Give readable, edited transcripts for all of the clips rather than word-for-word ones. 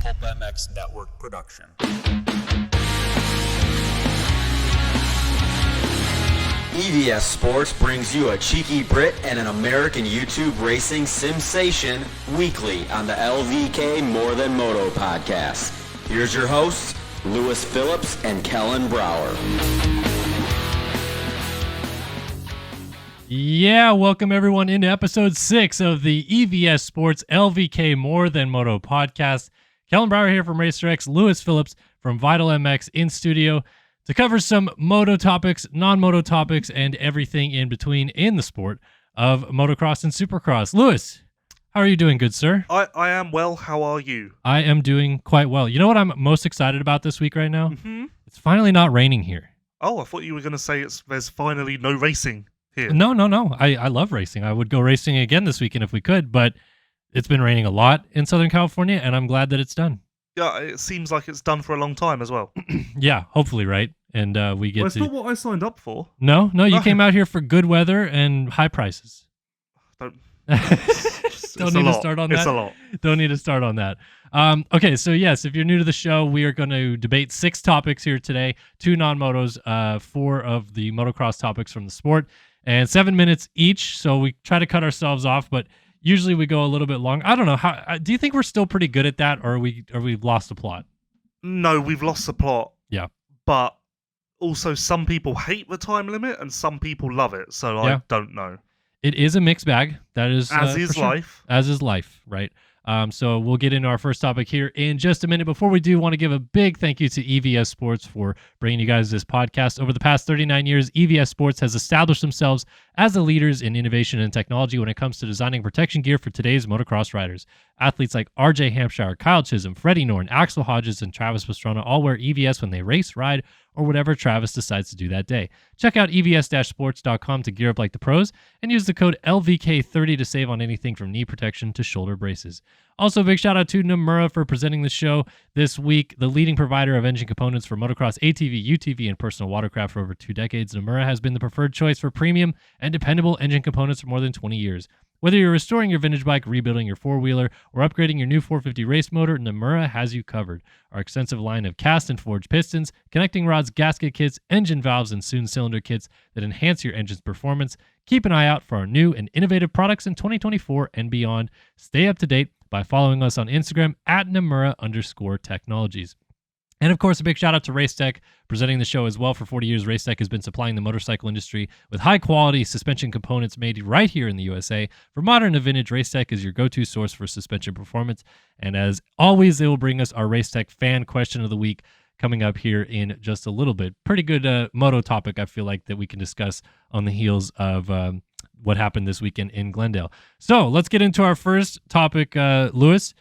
Pulp MX Network production. EVS Sports brings you a cheeky Brit and an American YouTube racing sensation weekly on the LVK More Than Moto podcast. Here's your hosts, Lewis Phillips and Kellen Brauer. Yeah, welcome everyone into episode 6 of the EVS Sports LVK More Than Moto podcast. Kellen Brauer here from RacerX, Lewis Phillips from Vital MX in studio to cover some moto topics, non-moto topics, and everything in between in the sport of motocross and supercross. Lewis, how are you doing, good sir? I am well. How are you? I am doing quite well. You know what I'm most excited about this week right now? Mm-hmm. It's finally not raining here. Oh, I thought you were going to say there's finally no racing here. No. I love racing. I would go racing again this weekend if we could, but it's been raining a lot in Southern California, and I'm glad that it's done. Yeah, it seems like it's done for a long time as well. Yeah, hopefully, right? And we get Well, it's not what I signed up for. No, you came out here for good weather and high prices. Don't Don't need to start on that. It's a lot. Don't need to start on that. Okay, so yes, if you're new to the show, we are going to debate 6 topics here today, 2 non-motos, 4 of the motocross topics from the sport, and 7 minutes each. So we try to cut ourselves off, but usually we go a little bit long. I don't know. How do you think we're still pretty good at that, or are we lost the plot? No, we've lost the plot. Yeah. But also some people hate the time limit and some people love it. So Yeah. I don't know. It is a mixed bag. That is As is for sure. life. As is life, right? So we'll get into our first topic here in just a minute. Before we do, want to give a big thank you to EVS Sports for bringing you guys this podcast. Over the past 39 years, EVS Sports has established themselves as the leaders in innovation and technology when it comes to designing protection gear for today's motocross riders. Athletes like RJ Hampshire, Kyle Chisholm, Freddie Norn, Axel Hodges, and Travis Pastrana all wear EVS when they race, ride, or whatever Travis decides to do that day. Check out evs-sports.com to gear up like the pros and use the code LVK30 to save on anything from knee protection to shoulder braces. Also, big shout out to Namura for presenting the show this week. The leading provider of engine components for motocross, ATV, UTV, and personal watercraft for over 2 decades, Namura has been the preferred choice for premium and dependable engine components for more than 20 years. Whether you're restoring your vintage bike, rebuilding your four-wheeler, or upgrading your new 450 race motor, Namura has you covered. Our extensive line of cast and forged pistons, connecting rods, gasket kits, engine valves, and soon cylinder kits that enhance your engine's performance. Keep an eye out for our new and innovative products in 2024 and beyond. Stay up to date by following us on Instagram at Namura_technologies. And of course, a big shout out to Racetech, presenting the show as well. For 40 years, Racetech has been supplying the motorcycle industry with high quality suspension components made right here in the USA. For modern and vintage, Racetech is your go-to source for suspension performance. And as always, they will bring us our Racetech fan question of the week coming up here in just a little bit. Pretty good moto topic, I feel like, that we can discuss on the heels of what happened this weekend in Glendale. So let's get into our first topic, Lewis.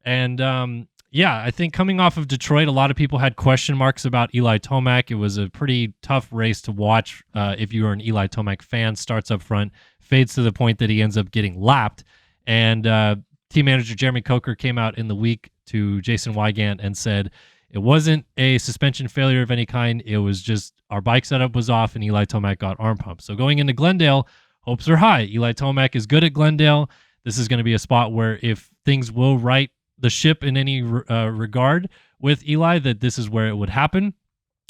And yeah, I think coming off of Detroit, a lot of people had question marks about Eli Tomac. It was a pretty tough race to watch if you were an Eli Tomac fan. Starts up front, fades to the point that he ends up getting lapped. And team manager Jeremy Coker came out in the week to Jason Wygant and said it wasn't a suspension failure of any kind. It was just our bike setup was off and Eli Tomac got arm pumped. So going into Glendale, hopes are high. Eli Tomac is good at Glendale. This is going to be a spot where if things will right the ship in any regard with Eli, that this is where it would happen.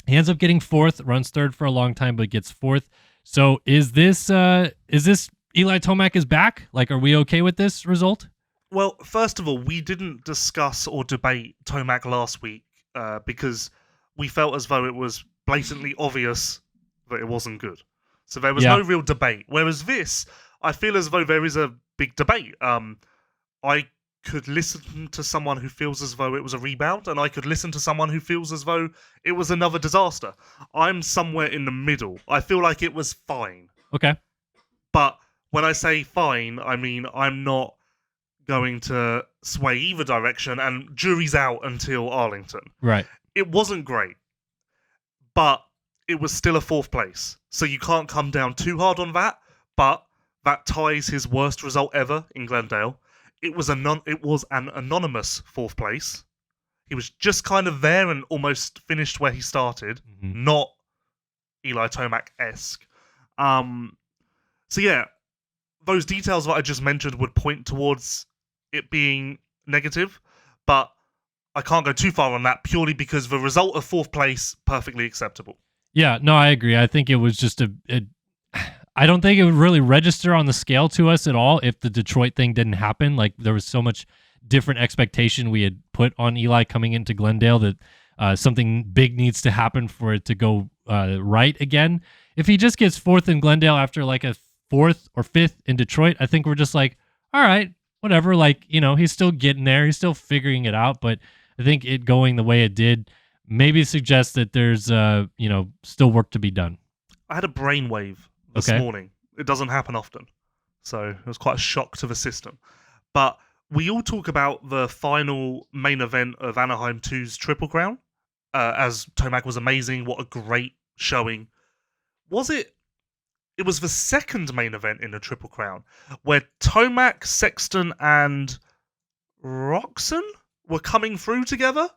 He ends up getting 4th, runs 3rd for a long time, but gets 4th. So is this Eli Tomac is back? Like, are we okay with this result? Well, first of all, we didn't discuss or debate Tomac last week because we felt as though it was blatantly obvious that it wasn't good. So there was no real debate. Whereas this, I feel as though there is a big debate. I could listen to someone who feels as though it was a rebound, and I could listen to someone who feels as though it was another disaster. I'm somewhere in the middle. I feel like it was fine. Okay. But when I say fine, I mean I'm not going to sway either direction, and jury's out until Arlington. Right. It wasn't great, but it was still a 4th place. So you can't come down too hard on that, but that ties his worst result ever in Glendale. It was an anonymous 4th place. He was just kind of there and almost finished where he started, not Eli Tomac-esque. So yeah, those details that I just mentioned would point towards it being negative, but I can't go too far on that purely because the result of 4th place, perfectly acceptable. Yeah, no, I agree. I think it was just I don't think it would really register on the scale to us at all if the Detroit thing didn't happen. Like, there was so much different expectation we had put on Eli coming into Glendale that something big needs to happen for it to go right again. If he just gets 4th in Glendale after like a 4th or 5th in Detroit, I think we're just like, all right, whatever. Like, he's still getting there. He's still figuring it out. But I think it going the way it did maybe suggests that there's, still work to be done. I had a brainwave this morning. It doesn't happen often. So it was quite a shock to the system. But we all talk about the final main event of Anaheim 2's Triple Crown, as Tomac was amazing. What a great showing. Was it? It was the second main event in the Triple Crown, where Tomac, Sexton, and Roczen were coming through together.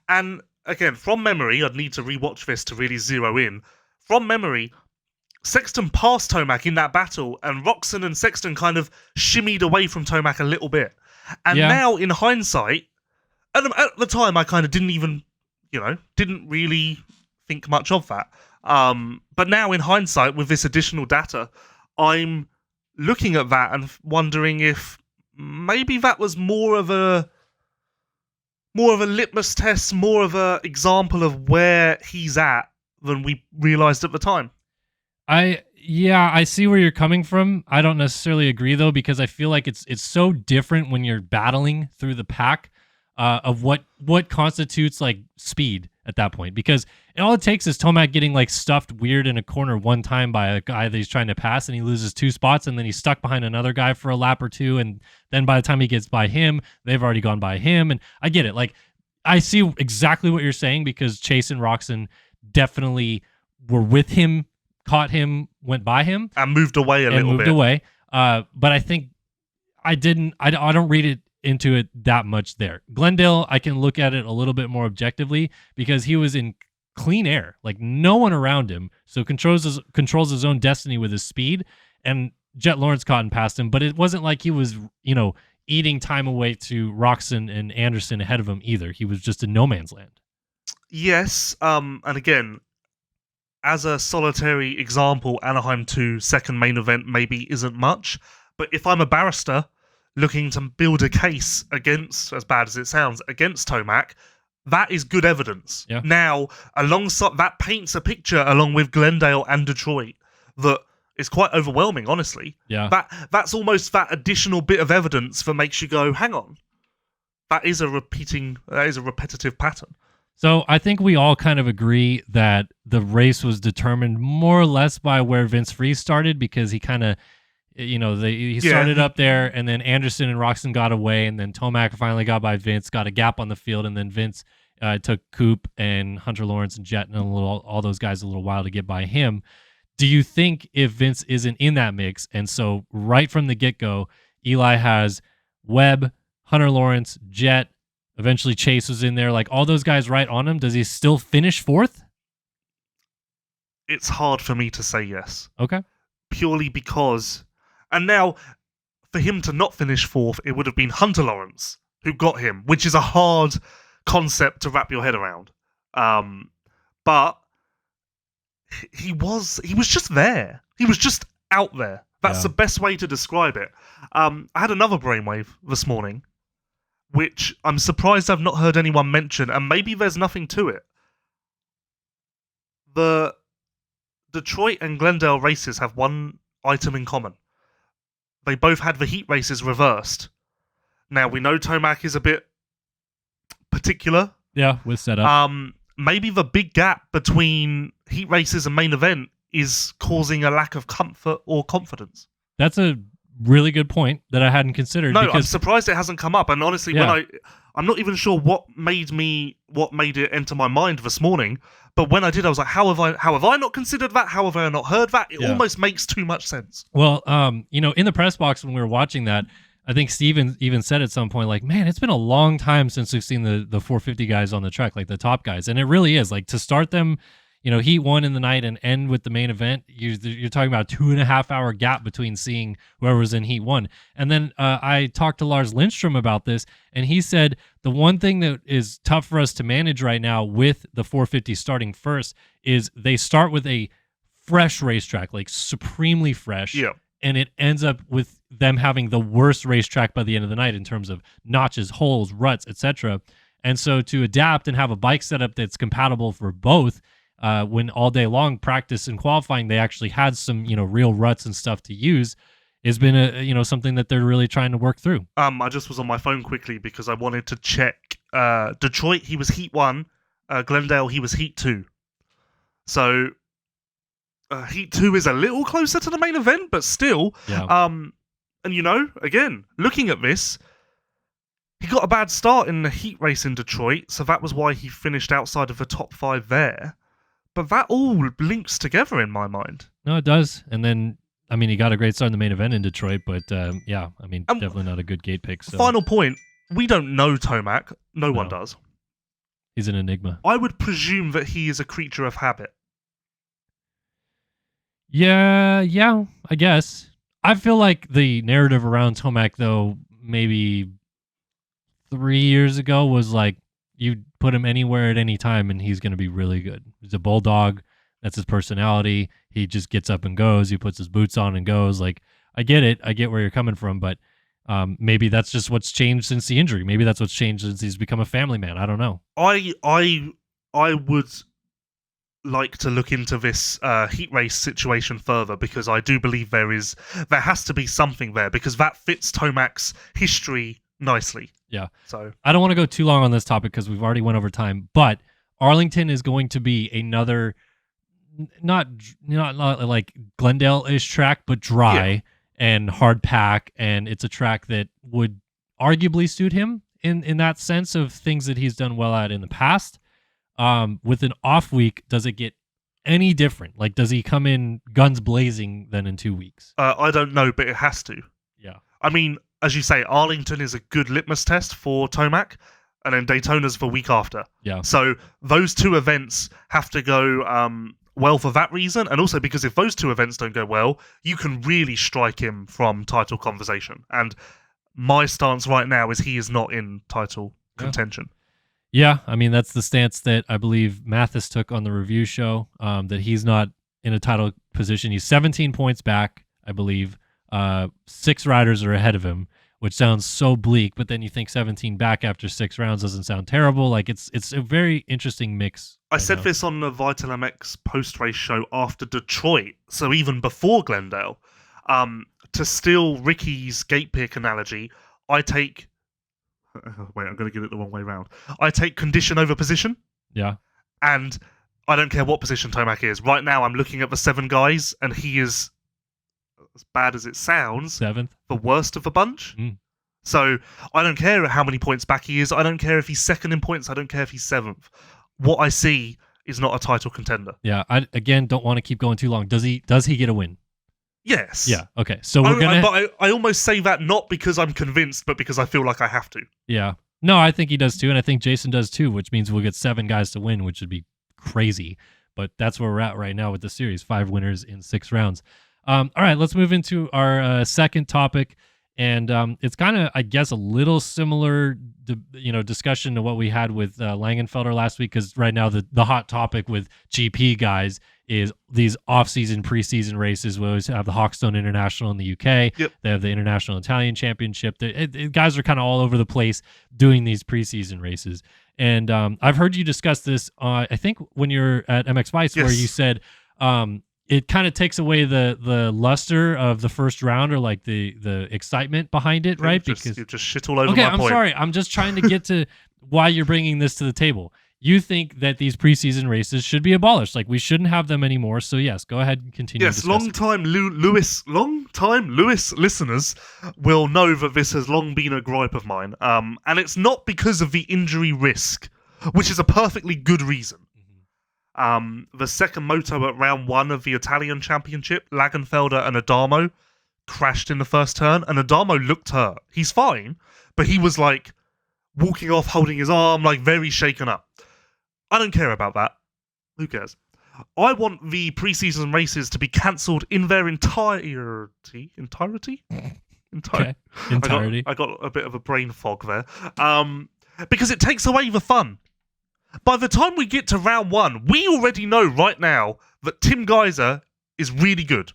And again, from memory, I'd need to rewatch this to really zero in. From memory, Sexton passed Tomac in that battle, and Roczen and Sexton kind of shimmied away from Tomac a little bit. And now, in hindsight, at the time, I kind of didn't really think much of that. But now, in hindsight, with this additional data, I'm looking at that and wondering if maybe that was more of a litmus test, more of a example of where he's at than we realized at the time. I see where you're coming from. I don't necessarily agree though, because I feel like it's so different when you're battling through the pack of what constitutes like speed at that point. Because all it takes is Tomac getting like stuffed weird in a corner one time by a guy that he's trying to pass, and he loses 2 spots, and then he's stuck behind another guy for a lap or 2, and then by the time he gets by him, they've already gone by him. And I get it. Like, I see exactly what you're saying, because Chase and Roczen definitely were with him, caught him, went by him, and moved away a little bit. But I think I don't read it into it that much there. Glendale, I can look at it a little bit more objectively because he was in clean air, like no one around him, so controls his own destiny with his speed. And Jet Lawrence caught and passed him, but it wasn't like he was, eating time away to Roczen and Anderson ahead of him either. He was just in no man's land. Yes, and again, as a solitary example, Anaheim 2 second main event maybe isn't much, but if I'm a barrister looking to build a case against, as bad as it sounds, against Tomac, that is good evidence. Yeah. Now, alongside that paints a picture along with Glendale and Detroit that is quite overwhelming, honestly. Yeah. That's almost that additional bit of evidence that makes you go, hang on. That is a repetitive pattern. So I think we all kind of agree that the race was determined more or less by where Vince Freeze started, because he kind of, he started up there, and then Anderson and Roczen got away, and then Tomac finally got by Vince, got a gap on the field, and then Vince took Coop and Hunter Lawrence and Jet and all those guys a little while to get by him. Do you think if Vince isn't in that mix, and so right from the get-go, Eli has Webb, Hunter Lawrence, Jet, eventually Chase was in there, like all those guys right on him, does he still finish 4th? It's hard for me to say yes. Okay. Purely because, and now for him to not finish 4th, it would have been Hunter Lawrence who got him, which is a hard concept to wrap your head around. But he was just there. He was just out there. That's the best way to describe it. I had another brainwave this morning, which I'm surprised I've not heard anyone mention, and maybe there's nothing to it. The Detroit and Glendale races have one item in common. They both had the heat races reversed. Now, we know Tomac is a bit particular. Yeah, with setup. Maybe the big gap between heat races and main event is causing a lack of comfort or confidence. That's a really good point that I hadn't considered. No, I'm surprised it hasn't come up. And honestly, I'm not even sure what made it enter my mind this morning. But when I did, I was like, how have I not considered that? How have I not heard that? It almost makes too much sense. Well, in the press box when we were watching that, I think Steven even said at some point, like, man, it's been a long time since we've seen the 450 guys on the track, like the top guys. And it really is. Like, to start them, Heat 1 in the night and end with the main event, you're talking about a 2.5 hour gap between seeing whoever was in Heat 1. And then I talked to Lars Lindstrom about this, and he said the one thing that is tough for us to manage right now with the 450 starting first is they start with a fresh racetrack, like supremely fresh. Yeah. And it ends up with them having the worst racetrack by the end of the night in terms of notches, holes, ruts, etc. And so to adapt and have a bike setup that's compatible for both, when all day long practice and qualifying, they actually had some, real ruts and stuff to use, has been something that they're really trying to work through. I just was on my phone quickly because I wanted to check. Detroit, he was Heat 1. Glendale, he was Heat 2. So Heat 2 is a little closer to the main event, but still. Yeah. And again, looking at this, he got a bad start in the heat race in Detroit, so that was why he finished outside of the top 5 there. But that all links together in my mind. No, it does. And then, he got a great start in the main event in Detroit, but definitely not a good gate pick. So. Final point, we don't know Tomac. No one does. He's an enigma. I would presume that he is a creature of habit. Yeah, I guess. I feel like the narrative around Tomac, though, maybe 3 years ago was like, you put him anywhere at any time and he's going to be really good. He's a bulldog. That's his personality. He just gets up and goes. He puts his boots on and goes. Like, I get it. I get where you're coming from, but maybe that's just what's changed since the injury. Maybe that's what's changed since he's become a family man. I don't know. I would like to look into this heat race situation further, because I do believe there has to be something there, because that fits Tomac's history nicely. Yeah. So I don't want to go too long on this topic because we've already went over time, but Arlington is going to be another not like Glendale-ish track, but dry and hard pack, and it's a track that would arguably suit him in that sense of things that he's done well at in the past. With an off week, does it get any different? Like, does he come in guns blazing than in 2 weeks? I don't know, but it has to. Yeah. As you say, Arlington is a good litmus test for Tomac, and then Daytona's the week after. Yeah. So those 2 events have to go well for that reason, and also because if those 2 events don't go well, you can really strike him from title conversation. And my stance right now is he is not in title contention. Yeah, that's the stance that I believe Mathis took on the review show, that he's not in a title position. He's 17 points back, I believe. 6 riders are ahead of him, which sounds so bleak, but then you think 17 back after 6 rounds doesn't sound terrible. Like, it's a very interesting mix. I said this on the Vital MX post-race show after Detroit, so even before Glendale. To steal Ricky's gate pick analogy, I take... Wait, I'm going to get it the wrong way around. I take condition over position. Yeah. And I don't care what position Tomac is. Right now, I'm looking at the 7 guys, and he is, as bad as it sounds, 7th, the worst of the bunch. So I don't care how many points back he is. I don't care if he's 2nd in points. I don't care if he's 7th. What I see is not a title contender. Yeah. I, again, don't want to keep going too long. Does he get a win? Yes. Yeah. Okay. So we're gonna. But I almost say that not because I'm convinced, but because I feel like I have to. Yeah. No, I think he does too, and I think Jason does too, which means we'll get 7 guys to win, which would be crazy. But that's where we're at right now with the series: 5 winners in 6 rounds. All right, let's move into our second topic, and it's kind of, I guess, a little similar, discussion to what we had with Langenfelder last week. Because right now the hot topic with GP guys is these off-season, preseason races. We always have the Hawkstone International in the UK. Yep. They have the International Italian Championship. Guys are kind of all over the place doing these preseason races. And I've heard you discuss this, I think, when you're at MX Vice, where you said it kind of takes away the luster of the first round, or like the excitement behind it, right? Because you just shit all over my point. I'm sorry. I'm just trying to get to why you're bringing this to the table. You think that these preseason races should be abolished, like we shouldn't have them anymore. So yes, go ahead and continue. Yes, long-time Lewis listeners will know that this has long been a gripe of mine. And it's not because of the injury risk, which is a perfectly good reason. The second moto at round 1 of the Italian Championship, Langenfelder and Adamo crashed in the first turn, and Adamo looked hurt. He's fine, but he was like walking off, holding his arm, like very shaken up. I don't care about that. Who cares? I want the preseason races to be cancelled in their entirety. Okay. Entirety. I got a bit of a brain fog there. Because it takes away the fun. By the time we get to round 1, we already know right now that Tim Geiser is really good.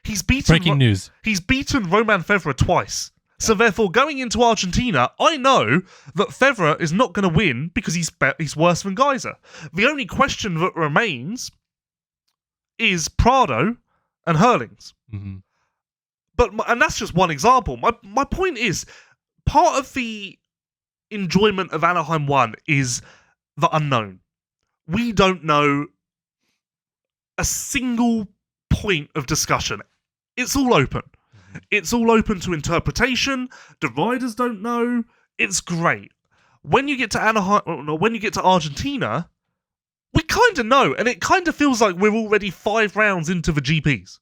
He's beaten Breaking news. He's beaten Roman Federer twice. So therefore, going into Argentina, I know that Federer is not going to win because he's worse than Geiser. The only question that remains is Prado and Hurlings. Mm-hmm. And that's just one example. My point is, part of the enjoyment of Anaheim 1 is the unknown. We don't know a single point of discussion. It's all open. It's all open to interpretation. The riders don't know. It's great. When you get to when you get to Argentina, we kind of know, and it kind of feels like we're already 5 rounds into the GPs.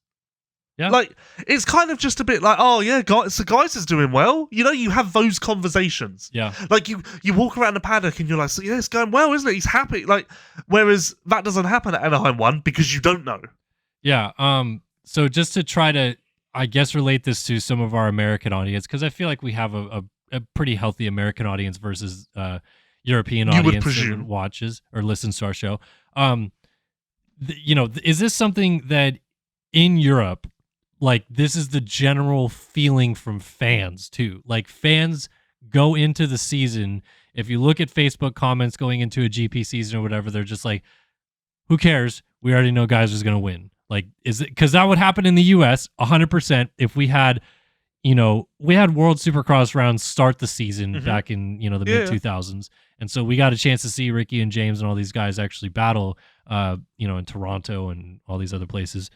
Yeah. Like, it's kind of just a bit like, oh yeah, so Geiser's doing well. You know, you have those conversations. Yeah. Like, you walk around the paddock and you're like, so, yeah, it's going well, isn't it? He's happy. Like, whereas that doesn't happen at Anaheim 1 because you don't know. Yeah. So just to try to, I guess, relate this to some of our American audience, because I feel like we have a pretty healthy American audience versus European audience that watches or listens to our show. Is this something that in Europe, like, this is the general feeling from fans too? Like, fans go into the season, if you look at Facebook comments going into a GP season or whatever, they're just like, who cares? We already know Geiser's going to win. Like, is it because that would happen in the US 100% if we had, we had World Supercross rounds start the season back in, the mid 2000s. And so we got a chance to see Ricky and James and all these guys actually battle, in Toronto and all these other places.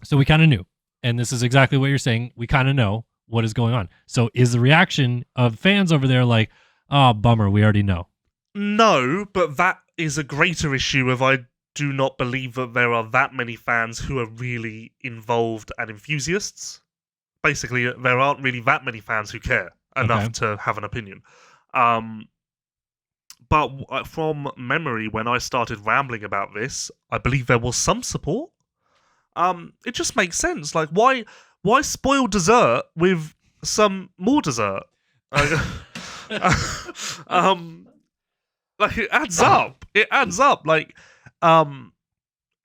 So we kind of knew. And this is exactly what you're saying. We kind of know what is going on. So is the reaction of fans over there like, oh, bummer, we already know? No, but that is a greater issue of I do not believe that there are that many fans who are really involved and enthusiasts. Basically, there aren't really that many fans who care enough to have an opinion. But from memory, when I started rambling about this, I believe there was some support. It just makes sense. Like, why spoil dessert with some more dessert? Like, it adds up. It adds up. Like,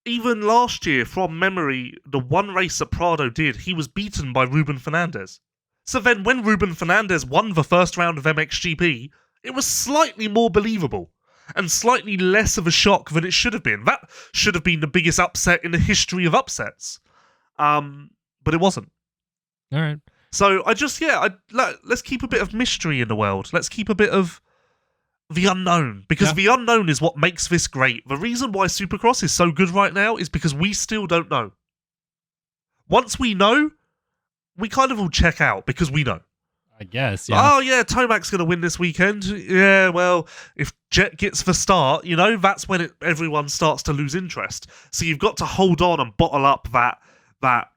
even last year, from memory, the one race that Prado did, he was beaten by Ruben Fernandez. So then when Ruben Fernandez won the first round of MXGP, it was slightly more believable and slightly less of a shock than it should have been. That should have been the biggest upset in the history of upsets. But it wasn't. All right. So let's keep a bit of mystery in the world. Let's keep a bit of the unknown, because the unknown is what makes this great. The reason why Supercross is so good right now is because we still don't know. Once we know, we kind of will check out because we know. I guess, yeah. Oh, yeah, Tomac's going to win this weekend. Yeah, well, if Jet gets the start, that's when everyone starts to lose interest. So you've got to hold on and bottle up that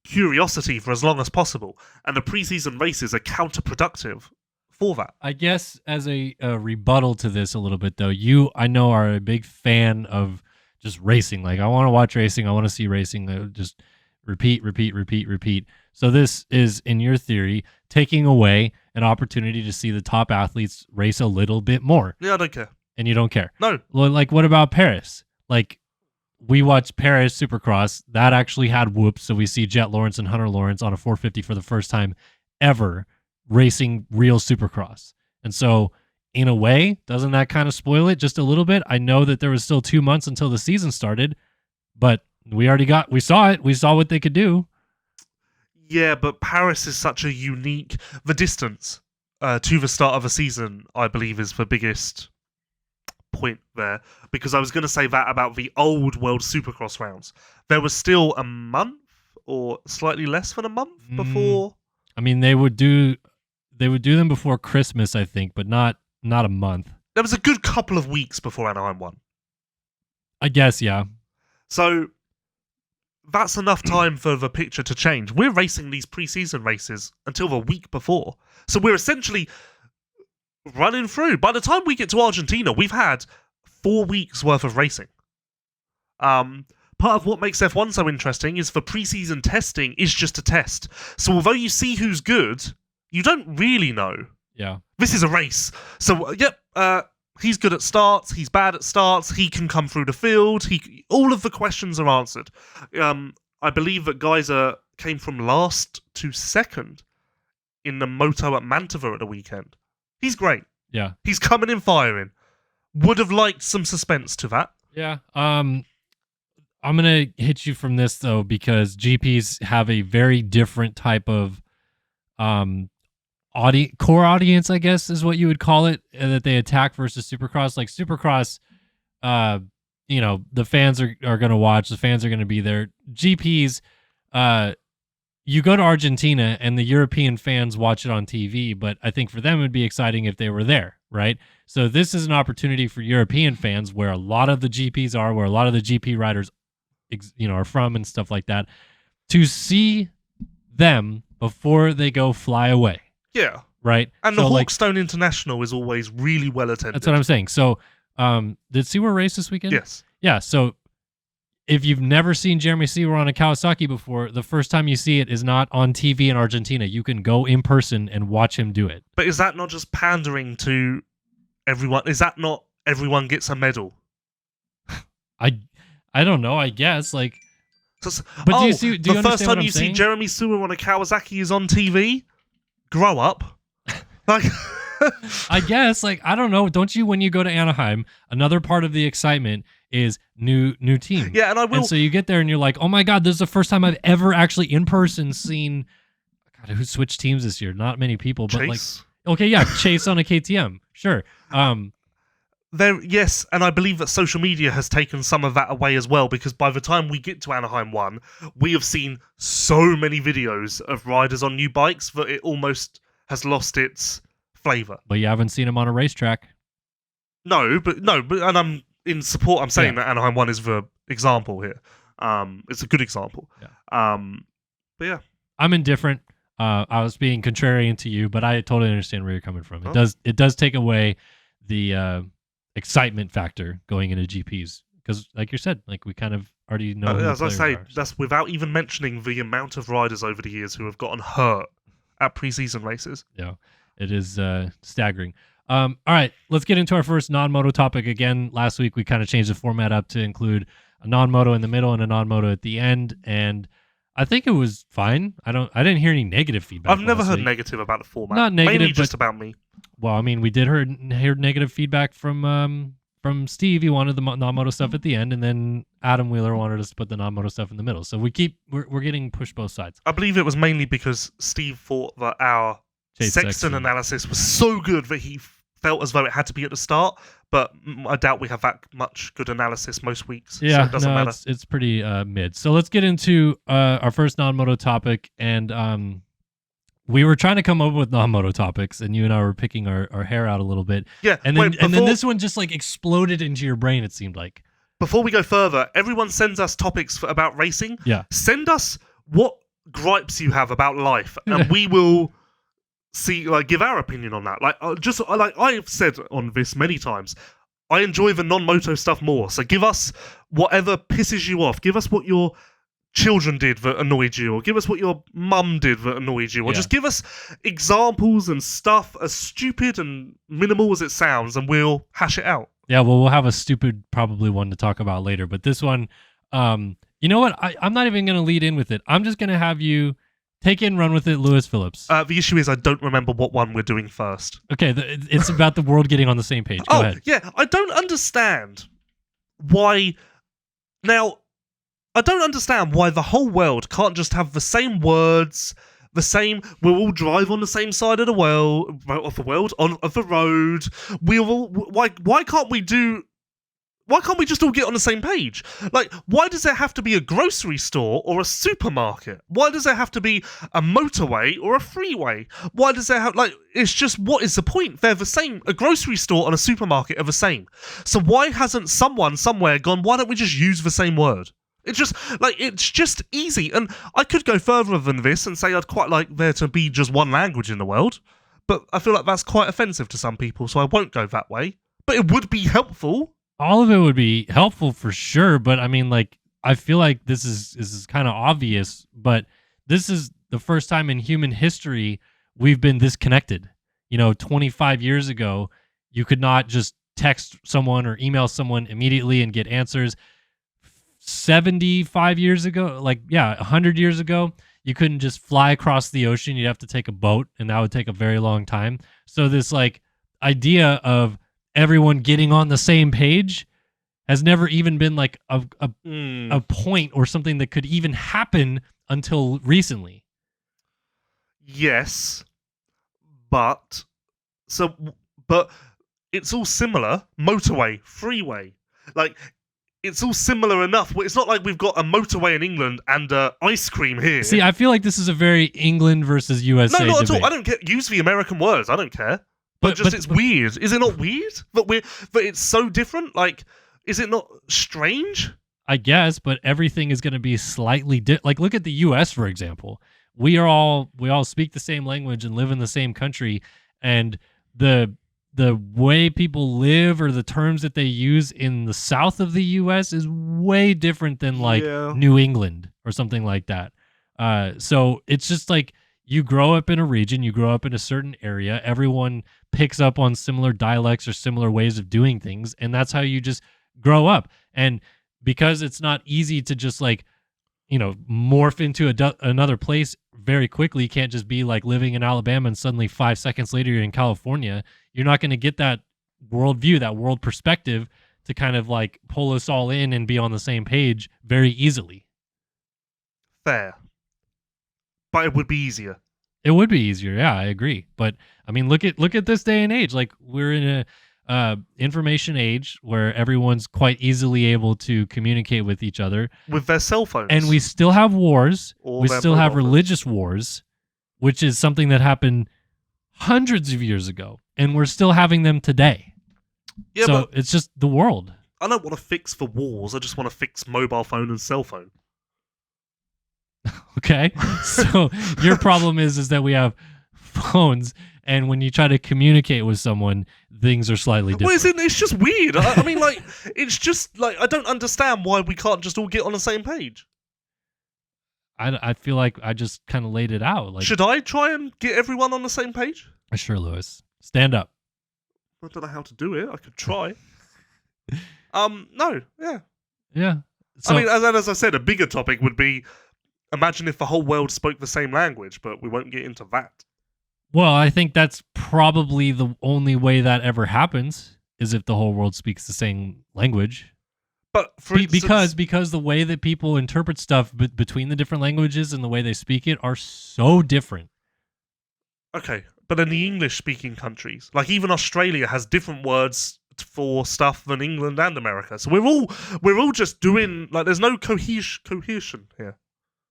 curiosity for as long as possible. And the preseason races are counterproductive for that. I guess as a rebuttal to this a little bit, though, I know, are a big fan of just racing. Like, I want to watch racing. I want to see racing. Just repeat. So this is, in your theory, taking away an opportunity to see the top athletes race a little bit more. Yeah, I don't care. And you don't care? No. Well, like, what about Paris? Like, we watched Paris Supercross. That actually had whoops. So we see Jet Lawrence and Hunter Lawrence on a 450 for the first time ever racing real Supercross. And so, in a way, doesn't that kind of spoil it just a little bit? I know that there was still 2 months until the season started, but we saw it. We saw what they could do. Yeah, but Paris is such a unique... The distance to the start of a season, I believe, is the biggest point there. Because I was going to say that about the old World Supercross rounds. There was still a month, or slightly less than a month before... I mean, they would do them before Christmas, I think, but not a month. There was a good couple of weeks before Anaheim 1. I guess, yeah. So... that's enough time for the picture to change. We're racing these preseason races until the week before. So we're essentially running through. By the time we get to Argentina, we've had 4 weeks worth of racing. Part of what makes F1 so interesting is the preseason testing is just a test. So although you see who's good, you don't really know. Yeah. This is a race. So, he's good at starts, he's bad at starts, he can come through the field, all of the questions are answered. I believe that Geyser came from last to second in the Moto at Mantova at the weekend. He's great. Yeah. He's coming in firing. Would have liked some suspense to that. Yeah. I'm going to hit you from this, though, because GPs have a very different type of core audience, I guess, is what you would call it, that they attack versus Supercross. Like Supercross, the fans are going to watch. The fans are going to be there. GPs, you go to Argentina and the European fans watch it on TV, but I think for them it would be exciting if they were there, right? So this is an opportunity for European fans where a lot of the GPs are, where a lot of the GP riders are from and stuff like that, to see them before they go fly away. Yeah. Right? And so the Hawkstone International is always really well attended. That's what I'm saying. So, did Seawar race this weekend? Yes. Yeah, so if you've never seen Jeremy Seawar on a Kawasaki before, the first time you see it is not on TV in Argentina. You can go in person and watch him do it. But is that not just pandering to everyone? Is that not everyone gets a medal? I don't know, I guess. Like, but do you see? Do you the first time you saying? see Jeremy Seawar on a Kawasaki is on TV? Grow up. Like, I guess, like, I don't know. Don't you, when you go to Anaheim, another part of the excitement is new team. Yeah, and I will. And so you get there and you're like, oh my God, this is the first time I've ever actually in person seen. God, who switched teams this year? Not many people, but Chase. like, okay, yeah, Chase on a KTM, sure. Yes, and I believe that social media has taken some of that away as well, because by the time we get to Anaheim 1, we have seen so many videos of riders on new bikes that it almost has lost its flavour. But you haven't seen him on a racetrack. No, but and I'm in support. I'm saying that Anaheim 1 is the example here. It's a good example. Yeah. But yeah. I'm indifferent. I was being contrarian to you, but I totally understand where you're coming from. It does take away the excitement factor going into GPs, because like you said, like we kind of already know who as the I players say, are, so. that's without even mentioning the amount of riders over the years who have gotten hurt at preseason races. Yeah, it is staggering. All right, let's get into our first non-moto topic. Again, last week we kind of changed the format up to include a non-moto in the middle and a non-moto at the end, and I think it was fine. I didn't hear any negative feedback. I've never heard week. negative about the format. Not negative, mainly just but, about me. Well, I mean, we did hear negative feedback from Steve. He wanted the non-moto stuff at the end, and then Adam Wheeler wanted us to put the non-moto stuff in the middle. So we're getting pushed both sides. I believe it was mainly because Steve thought that our Sexton analysis was so good that he felt as though it had to be at the start, but I doubt we have that much good analysis most weeks. Yeah, so it doesn't matter. It's pretty mid. So let's get into our first non-moto topic, and we were trying to come up with non-moto topics, and you and I were picking our hair out a little bit. Yeah, and then this one just like exploded into your brain. It seemed like. Before we go further, everyone sends us topics about racing. Yeah. Send us what gripes you have about life, and we will give our opinion on that. Like I've said on this many times, I enjoy the non-moto stuff more. So give us whatever pisses you off. Give us what your children did that annoyed you, or give us what your mum did that annoyed you, or just give us examples and stuff as stupid and minimal as it sounds, and we'll hash it out. Yeah, well, we'll have a stupid probably one to talk about later, but this one, you know what? I'm not even going to lead in with it. I'm just going to have you take it and run with it, Lewis Phillips. The issue is I don't remember what one we're doing first. Okay, it's about the world getting on the same page. Go ahead. Yeah, I don't understand why. Now, I don't understand why the whole world can't just have the same words, we'll all drive on the same side of the road. Why can't we just all get on the same page? Like, why does there have to be a grocery store or a supermarket? Why does there have to be a motorway or a freeway? Why does there have, it's just, what is the point? They're the same. A grocery store and a supermarket are the same. So why hasn't someone somewhere gone, why don't we just use the same word? It's just easy. And I could go further than this and say I'd quite like there to be just one language in the world, but I feel like that's quite offensive to some people, so I won't go that way. But it would be helpful. all of it would be helpful for sure, but I mean, like, I feel like this is kind of obvious, but this is the first time in human history we've been disconnected. 25 years ago, you could not just text someone or email someone immediately and get answers. 75 years ago, 100 years ago, you couldn't just fly across the ocean. You'd have to take a boat, and that would take a very long time. So this idea of everyone getting on the same page has never even been a point or something that could even happen until recently. Yes, but it's all similar. Motorway, freeway, it's all similar enough. It's not like we've got a motorway in England and ice cream here. See, I feel like this is a very England versus USA No, not debate. at all. I don't care. Use the American words. I don't care. But it's weird. Is it not weird? But it's so different. Is it not strange? I guess, but everything is going to be slightly different. Look at the U.S., for example. We all speak the same language and live in the same country, and the way people live or the terms that they use in the south of the U.S. is way different than New England or something like that. So it's just you grow up in a region, you grow up in a certain area, everyone picks up on similar dialects or similar ways of doing things, and that's how you just grow up. And because it's not easy to just morph into another place very quickly, you can't just be living in Alabama and suddenly 5 seconds later you're in California. You're not going to get that worldview, that world perspective to kind of pull us all in and be on the same page very easily. Fair. But it would be easier. It would be easier. Yeah, I agree. But I mean, look at this day and age. We're in a information age where everyone's quite easily able to communicate with each other with their cell phones, and we still have wars. We still have mobile religious wars, which is something that happened hundreds of years ago, and we're still having them today. Yeah, so but it's just the world. I don't want to fix for wars. I just want to fix mobile phone and cell phone. Okay, so your problem is that we have phones, and when you try to communicate with someone, things are slightly different. Well, it's just weird. I mean, it's just I don't understand why we can't just all get on the same page. I feel like I just kind of laid it out. Should I try and get everyone on the same page? Sure, Lewis. Stand up. I don't know how to do it. I could try. No, yeah. Yeah. So, I mean, as I said, a bigger topic would be, imagine if the whole world spoke the same language, but we won't get into that. Well, I think that's probably the only way that ever happens, is if the whole world speaks the same language. But for instance, because the way that people interpret stuff between the different languages and the way they speak it are so different. Okay, but in the English-speaking countries, even Australia has different words for stuff than England and America. So we're all just doing there's no cohesion here.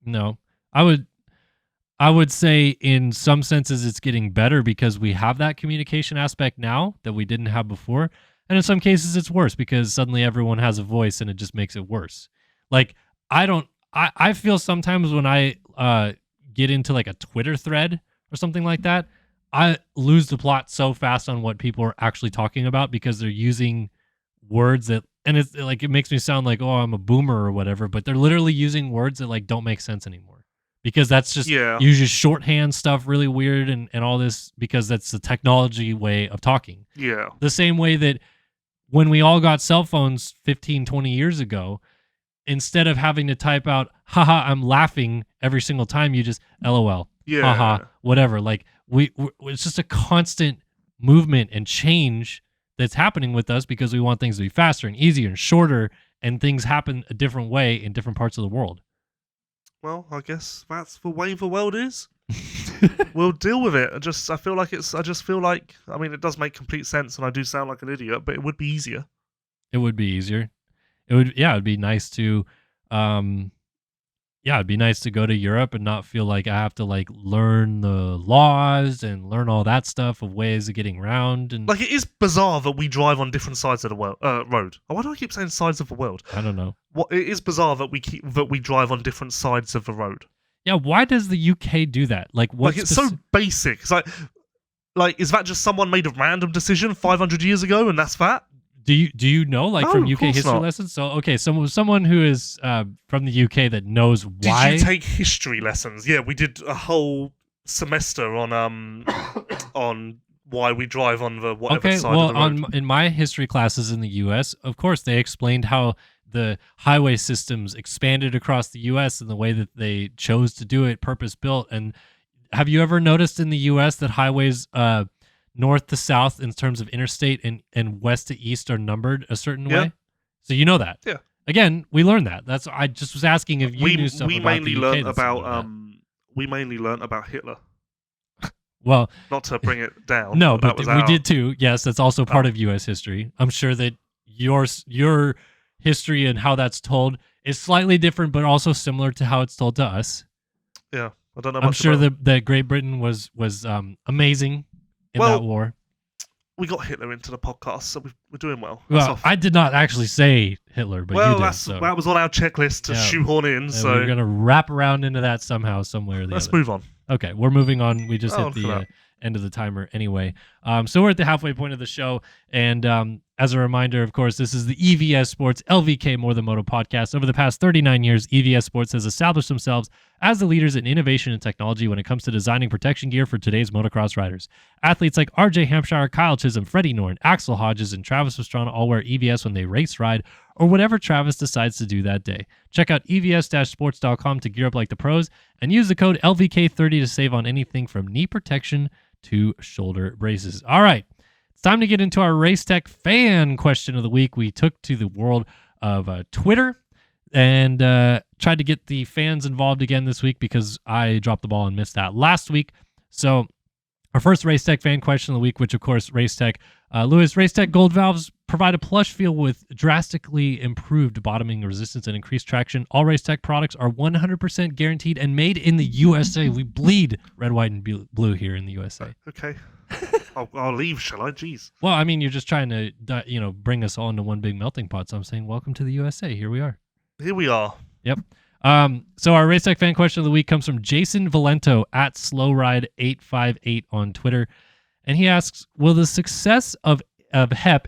No, I would say in some senses it's getting better because we have that communication aspect now that we didn't have before. And in some cases it's worse because suddenly everyone has a voice and it just makes it worse. I feel sometimes when I get into a Twitter thread or something like that, I lose the plot so fast on what people are actually talking about because they're using words that, and it's it makes me sound like, oh, I'm a boomer or whatever, but they're literally using words that don't make sense anymore. Because that's just, you just shorthand stuff really weird and all this because that's the technology way of talking. Yeah. The same way that when we all got cell phones 15, 20 years ago, instead of having to type out, haha, I'm laughing every single time, you just LOL, haha, whatever. It's just a constant movement and change that's happening with us because we want things to be faster and easier and shorter, and things happen a different way in different parts of the world. Well, I guess that's the way the world is. We'll deal with it. I just feel like I mean, it does make complete sense, and I do sound like an idiot, but it would be easier. It would be easier. It'd be nice to, it'd be nice to go to Europe and not feel like I have to learn the laws and learn all that stuff of ways of getting around. And it is bizarre that we drive on different sides of the road. Why do I keep saying sides of the world? I don't know. It is bizarre that we drive on different sides of the road. Yeah, why does the UK do that? It's so basic. It's is that just someone made a random decision 500 years ago and that's that? Do you know, like, No, from of UK course history not. lessons? So okay, someone who is from the UK that knows why. Did you take history lessons? Yeah, we did a whole semester on why we drive on the whatever Okay, side well, of the road. in my history classes in the U.S., of course, they explained how the highway systems expanded across the U.S. and the way that they chose to do it, purpose built. And have you ever noticed in the U.S. that highways north to south in terms of interstate and west to east are numbered a certain Yeah. way? So you know that. Yeah. Again, we learned that. That's I just was asking if you knew stuff we about mainly the UK learnt that's similar about to that. we mainly learnt about Hitler. Well, Not to bring it down. no, that but was we did too. Yes, that's also part of U.S. history. I'm sure that your history and how that's told is slightly different, but also similar to how it's told to us. Yeah, I don't know. I'm much sure about that Great Britain was amazing in Well, that war. we got Hitler into the podcast, so we're doing well. That's Well, off. I did not actually say Hitler, but well, you did. that's So that was on our checklist to Yeah. shoehorn in. we're So gonna wrap around into that somehow, somewhere or the let's other. move on. Okay, we're moving on. We just Oh, hit the look at that. end of the timer anyway. So we're at the halfway point of the show. And as a reminder, of course, this is the EVS Sports LVK More Than Moto podcast. Over the past 39 years, EVS Sports has established themselves as the leaders in innovation and technology when it comes to designing protection gear for today's motocross riders. Athletes like RJ Hampshire, Kyle Chisholm, Freddie Norn, Axel Hodges, and Travis Pastrana all wear EVS when they race, ride, or whatever Travis decides to do that day. Check out evs-sports.com to gear up like the pros and use the code LVK30 to save on anything from knee protection to shoulder braces. All right, it's time to get into our Race Tech fan question of the week. We took to the world of Twitter and tried to get the fans involved again this week because I dropped the ball and missed that last week. So our first Race Tech fan question of the week, which of course Race Tech, Lewis, Race Tech gold valves provide a plush feel with drastically improved bottoming resistance and increased traction. All Race Tech products are 100% guaranteed and made in the USA. We bleed red, white, and blue here in the USA. Okay, I'll leave. Shall I? Jeez. Well, I mean, you're just trying to, bring us all into one big melting pot. So I'm saying, welcome to the USA. Here we are. Here we are. Yep. So our Race Tech fan question of the week comes from Jason Valento at SlowRide858 on Twitter. And he asks, will the success of HEP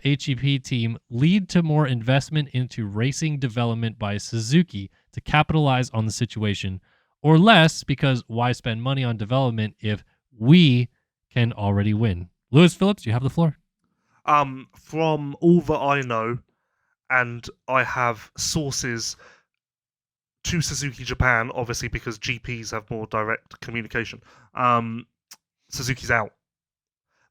team lead to more investment into racing development by Suzuki to capitalize on the situation, or less, because why spend money on development if we can already win? Lewis Phillips, you have the floor. From all that I know, and I have sources to Suzuki Japan, obviously because GPs have more direct communication. Suzuki's out.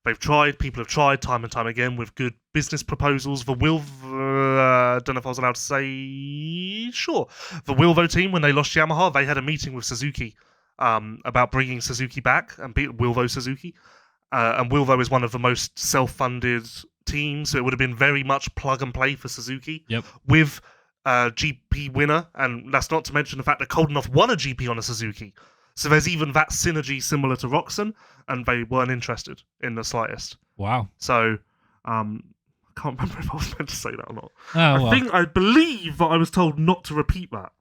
They've tried, people have tried time and time again with good business proposals. The Wilvo, don't know if I was allowed to say, sure. The Wilvo team, when they lost Yamaha, they had a meeting with Suzuki about bringing Suzuki back and Wilvo Suzuki. And Wilvo is one of the most self-funded teams, so it would have been very much plug and play for Suzuki. Yep. With GP winner, and that's not to mention the fact that Koldenhoff won a GP on a Suzuki. So there's even that synergy similar to Roczen, and they weren't interested in the slightest. Wow. So, I can't remember if I was meant to say that or not. Oh, I believe that I was told not to repeat that.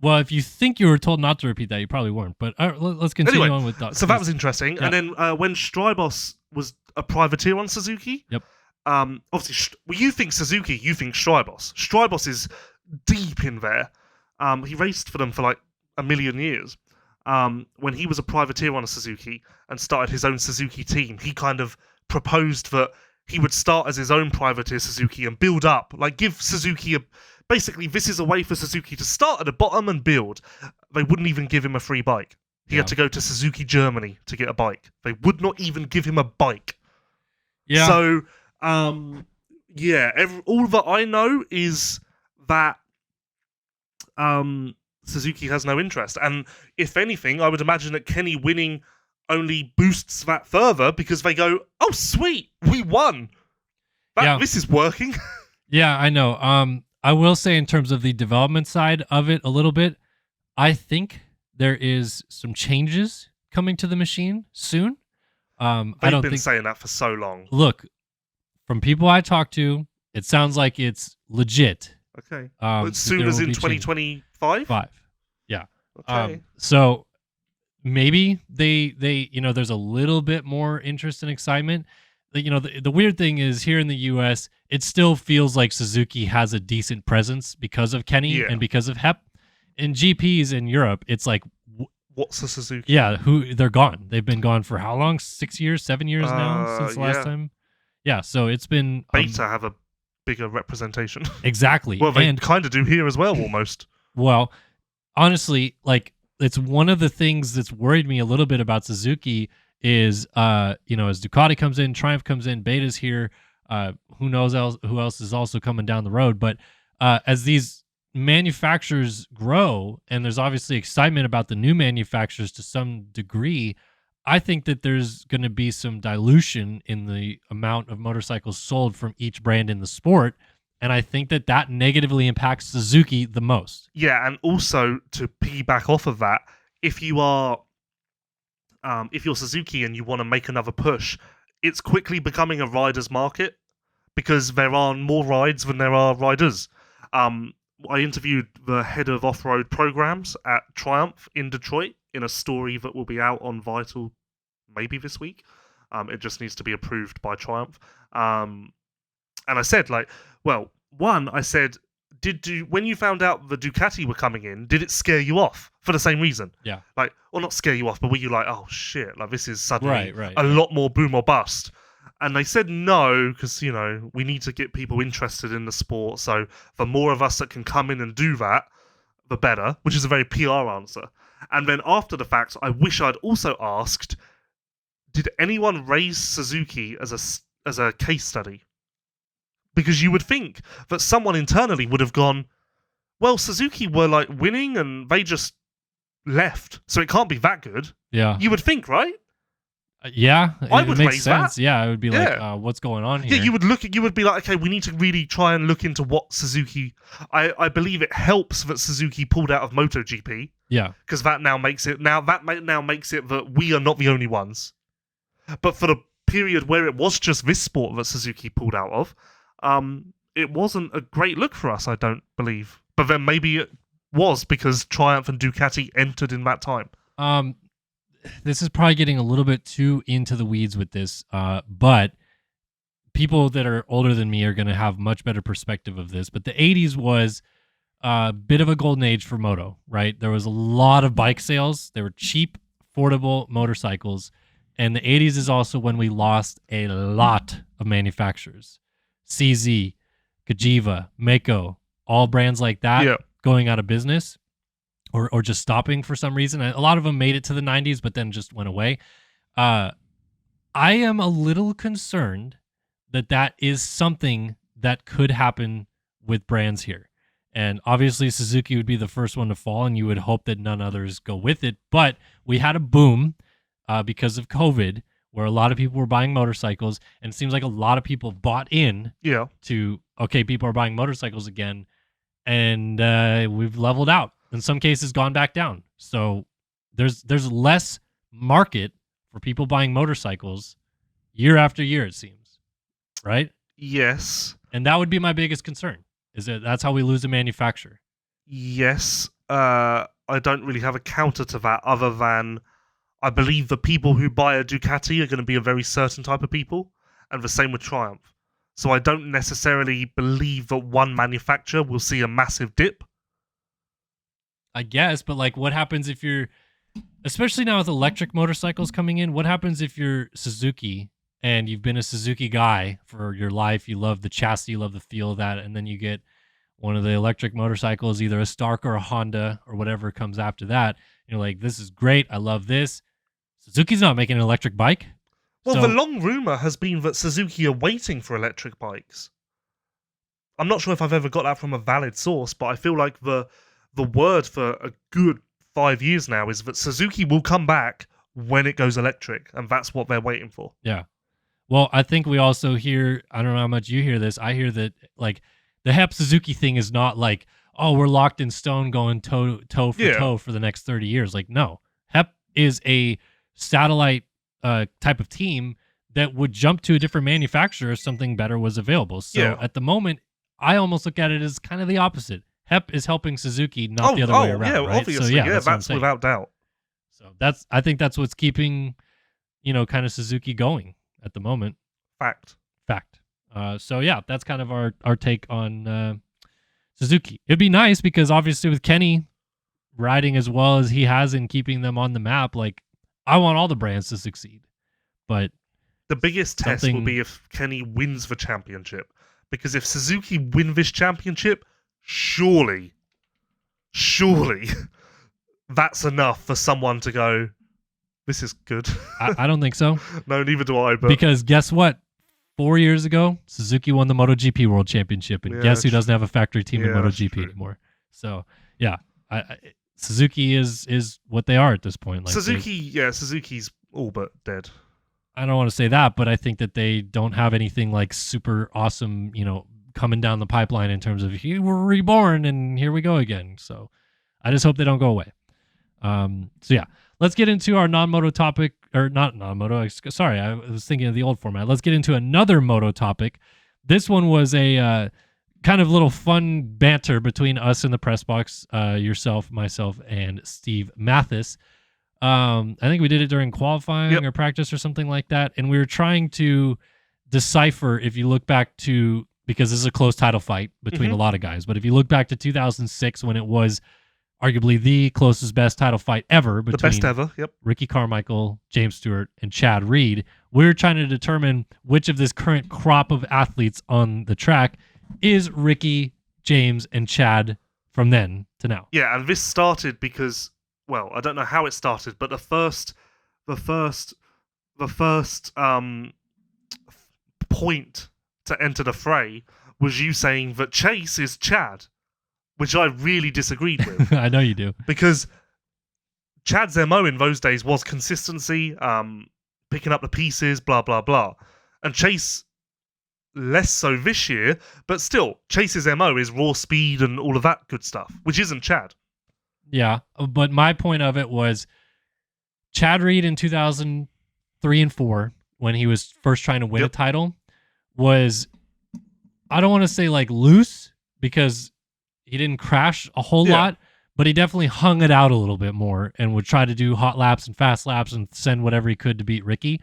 Well, if you think you were told not to repeat that, you probably weren't. But let's continue Anyway, on with that. So that was interesting. Yeah. And then when Strybos was a privateer on Suzuki, Yep. Obviously, you think Suzuki, you think Strybos. Strybos is deep in there. He raced for them for like a million years. When he was a privateer on a Suzuki and started his own Suzuki team, he kind of proposed that he would start as his own privateer Suzuki and build up, like give Suzuki basically this is a way for Suzuki to start at the bottom and build. They wouldn't even give him a free bike. He had to go to Suzuki Germany to get a bike. They would not even give him a bike. Yeah. So, all that I know is that Suzuki has no interest. And if anything, I would imagine that Kenny winning only boosts that further because they go, oh, sweet, we won. This is working. Yeah, I know. I will say in terms of the development side of it a little bit, I think there is some changes coming to the machine soon. They've been saying that for so long. Look, from people I talk to, it sounds like it's legit. Okay. As soon as in 2025? Yeah. Okay. So maybe they there's a little bit more interest and excitement. the weird thing is here in the U.S., it still feels like Suzuki has a decent presence because of Kenny and because of Hep. In GPs in Europe, it's like, what's a Suzuki? Yeah, they're gone. They've been gone for how long? 6 years, 7 years now since the last time. Yeah, so it's been Beta have a bigger representation. Exactly. Well, they kind of do here as well, almost. Well, honestly, like it's one of the things that's worried me a little bit about Suzuki is, as Ducati comes in, Triumph comes in, Beta's here. Who knows who else is also coming down the road? But as these manufacturers grow, and there's obviously excitement about the new manufacturers to some degree, I think that there's going to be some dilution in the amount of motorcycles sold from each brand in the sport. And I think that negatively impacts Suzuki the most. Yeah, and also to piggyback off of that, if you're Suzuki and you want to make another push, it's quickly becoming a rider's market because there are more rides than there are riders. I interviewed the head of off-road programs at Triumph in Detroit in a story that will be out on Vital maybe this week. It just needs to be approved by Triumph. And I said, I said, when you found out the Ducati were coming in, did it scare you off for the same reason? Yeah. Or not scare you off, but were you like, oh shit, this is suddenly right, a lot more boom or bust? And they said no, because, we need to get people interested in the sport. So the more of us that can come in and do that, the better, which is a very PR answer. And then after the fact, I wish I'd also asked, did anyone raise Suzuki as a case study? Because you would think that someone internally would have gone, well, Suzuki were winning and they just left, so it can't be that good. Yeah. You would think, right? Yeah, I would it makes raise sense. that. Yeah, it would be like, what's going on here? Yeah, you would be like, okay, we need to really try and look into what Suzuki. I believe it helps that Suzuki pulled out of MotoGP. Yeah, because that now makes it that we are not the only ones. But for the period where it was just this sport that Suzuki pulled out of, it wasn't a great look for us, I don't believe. But then maybe it was because Triumph and Ducati entered in that time. This is probably getting a little bit too into the weeds with this, but people that are older than me are going to have much better perspective of this. But the 80s was a bit of a golden age for moto, right? There was a lot of bike sales. They were cheap, affordable motorcycles. And the 80s is also when we lost a lot of manufacturers. CZ, Kajiva, Mako, all brands like that going out of business. Or just stopping for some reason. A lot of them made it to the 90s, but then just went away. I am a little concerned that is something that could happen with brands here. And obviously Suzuki would be the first one to fall, and you would hope that none others go with it. But we had a boom because of COVID where a lot of people were buying motorcycles, and it seems like a lot of people bought in to, okay, people are buying motorcycles again, and we've leveled out. In some cases, gone back down. So there's less market for people buying motorcycles year after year, it seems, right? Yes. And that would be my biggest concern, is that that's how we lose a manufacturer. Yes. I don't really have a counter to that other than I believe the people who buy a Ducati are going to be a very certain type of people, and the same with Triumph. So I don't necessarily believe that one manufacturer will see a massive dip. I guess, but what happens if you're, especially now with electric motorcycles coming in, what happens if you're Suzuki and you've been a Suzuki guy for your life, you love the chassis, you love the feel of that, and then you get one of the electric motorcycles, either a Stark or a Honda or whatever comes after that, and you're like, this is great, I love this. Suzuki's not making an electric bike. Well, the long rumor has been that Suzuki are waiting for electric bikes. I'm not sure if I've ever got that from a valid source, but I feel like the word for a good 5 years now is that Suzuki will come back when it goes electric, and that's what they're waiting for. Yeah. Well, I think we also hear, I don't know how much you hear this, I hear that the Hep Suzuki thing is not oh, we're locked in stone going toe for toe for the next 30 years. No. Hep is a satellite type of team that would jump to a different manufacturer if something better was available. So at the moment, I almost look at it as kind of the opposite. Hep is helping Suzuki, not the other way around. Yeah, right? obviously. So, that's without doubt. So I think that's what's keeping, kind of Suzuki going at the moment. Fact. So yeah, that's kind of our take on Suzuki. It'd be nice because obviously with Kenny riding as well as he has and keeping them on the map, like I want all the brands to succeed. But the biggest test will be if Kenny wins the championship. Because if Suzuki win this championship, surely that's enough for someone to go, this is good. I don't think so. No, neither do I. But because guess what? 4 years ago, Suzuki won the MotoGP World Championship, and guess who doesn't have a factory team in MotoGP anymore? So yeah, Suzuki is what they are at this point. Like Suzuki's all but dead. I don't want to say that, but I think that they don't have anything like super awesome, coming down the pipeline in terms of you were reborn and here we go again. So I just hope they don't go away. So yeah, let's get into our non-moto topic, or not non-moto. Sorry, I was thinking of the old format. Let's get into another moto topic. This one was a kind of little fun banter between us in the press box, yourself, myself, and Steve Mathis. I think we did it during qualifying or practice or something like that. And we were trying to decipher, if you look back to, because this is a close title fight between a lot of guys, but if you look back to 2006 when it was arguably the closest best title fight ever between the best ever, Ricky Carmichael, James Stewart, and Chad Reed, we were trying to determine which of this current crop of athletes on the track is Ricky, James, and Chad from then to now. Yeah, and this started because, well, I don't know how it started, but the first point to enter the fray was you saying that Chase is Chad, which I really disagreed with. I know you do. Because Chad's MO in those days was consistency, picking up the pieces, blah, blah, blah. And Chase, less so this year, but still, Chase's MO is raw speed and all of that good stuff, which isn't Chad. Yeah, but my point of it was Chad Reed in 2003 and 4, when he was first trying to win a title, was, I don't want to say like loose, because he didn't crash a whole lot, but he definitely hung it out a little bit more and would try to do hot laps and fast laps and send whatever he could to beat Ricky.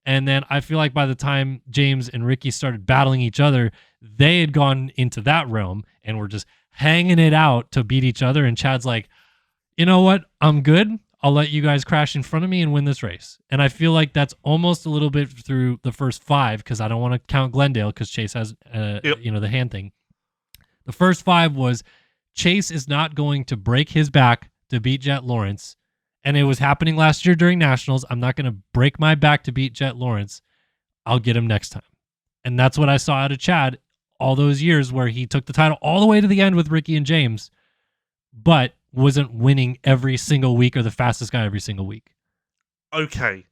And then I feel like by the time James and Ricky started battling each other, they had gone into that realm and were just hanging it out to beat each other. And Chad's like, you know what? I'm good. I'll let you guys crash in front of me and win this race. And I feel like that's almost a little bit through the first 5, because I don't want to count Glendale because Chase has, the hand thing. The first 5 was Chase is not going to break his back to beat Jet Lawrence. And it was happening last year during Nationals. I'm not going to break my back to beat Jet Lawrence. I'll get him next time. And that's what I saw out of Chad all those years, where he took the title all the way to the end with Ricky and James, but wasn't winning every single week or the fastest guy every single week. Okay,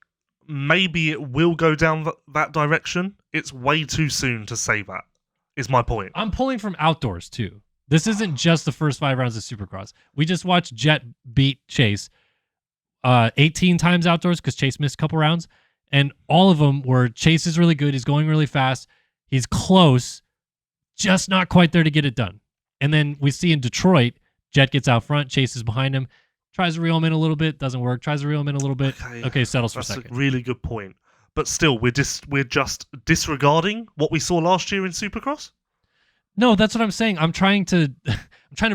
maybe it will go down that direction. It's way too soon to say that, is my point. I'm pulling from outdoors, too. This isn't just the first 5 rounds of Supercross. We just watched Jet beat Chase 18 times outdoors because Chase missed a couple rounds, and all of them were Chase is really good. He's going really fast. He's close, just not quite there to get it done. And then we see in Detroit, Jet gets out front, Chase is behind him, tries to reel him in a little bit, doesn't work, tries to reel him in a little bit. Okay, settles for second. That's a really good point. But still, we're just disregarding what we saw last year in Supercross? No, that's what I'm saying. I'm trying to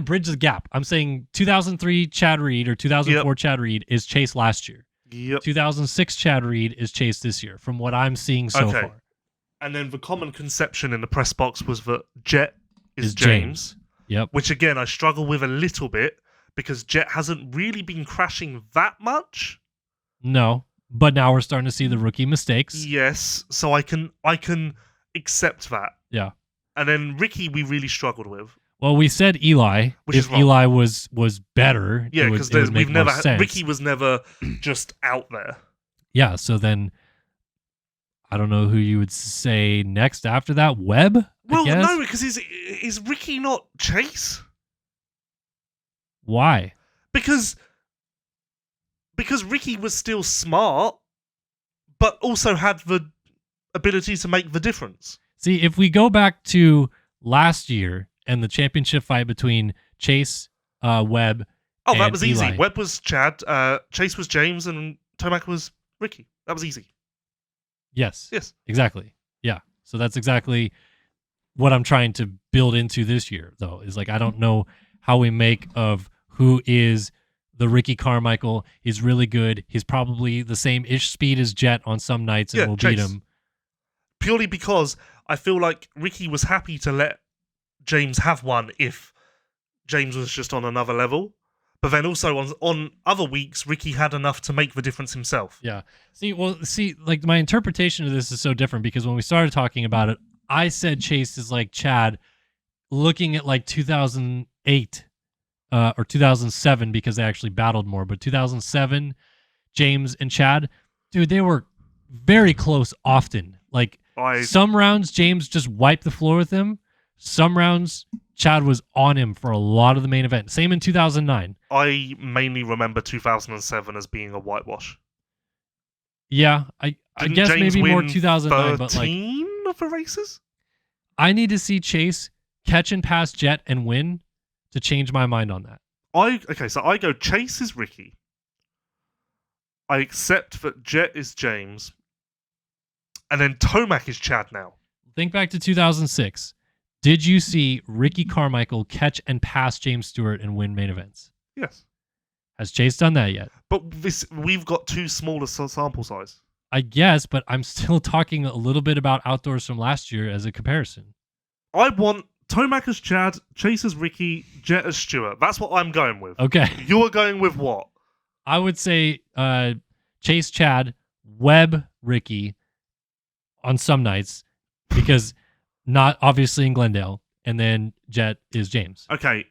bridge the gap. I'm saying 2003 Chad Reed or 2004 Chad Reed is Chase last year. 2006 Chad Reed is Chase this year, from what I'm seeing so far. And then the common conception in the press box was that Jet is James. Yep. Which, again, I struggle with a little bit because Jet hasn't really been crashing that much. No, but now we're starting to see the rookie mistakes. Yes, so I can accept that. Yeah. And then Ricky, we really struggled with. Well, we said Eli. If Eli was better, yeah, because we've never Ricky was never just out there. Yeah, so then I don't know who you would say next after that. Webb? Well, no, because is Ricky not Chase? Why? Because Ricky was still smart, but also had the ability to make the difference. See, if we go back to last year and the championship fight between Chase, Webb, and that was easy. Eli. Webb was Chad, Chase was James, and Tomac was Ricky. That was easy. Yes. Exactly. Yeah. So that's exactly what I'm trying to build into this year, though, is like I don't know how we make of who is the Ricky Carmichael. He's really good. He's probably the same-ish speed as Jet on some nights, and we'll beat him. Purely because I feel like Ricky was happy to let James have one if James was just on another level. But then also on other weeks, Ricky had enough to make the difference himself. Yeah. See, like my interpretation of this is so different because when we started talking about it, I said Chase is like Chad looking at like 2008 or 2007 because they actually battled more. But 2007, James and Chad, dude, they were very close often. Like some rounds, James just wiped the floor with him. Some rounds, Chad was on him for a lot of the main event. Same in 2009. I mainly remember 2007 as being a whitewash. Yeah, I guess James maybe more win 2009, but like 13 of the races? I need to see Chase catch and pass Jet and win to change my mind on that. So I go Chase is Ricky. I accept that Jet is James. And then Tomac is Chad now. Think back to 2006. Did you see Ricky Carmichael catch and pass James Stewart and win main events? Yes. Has Chase done that yet? But we've got too small a sample size. I guess, but I'm still talking a little bit about outdoors from last year as a comparison. I want Tomac as Chad, Chase as Ricky, Jet as Stewart. That's what I'm going with. Okay. You're going with what? I would say Chase, Chad, Webb, Ricky on some nights because not obviously in Glendale, and then Jet is James. Okay,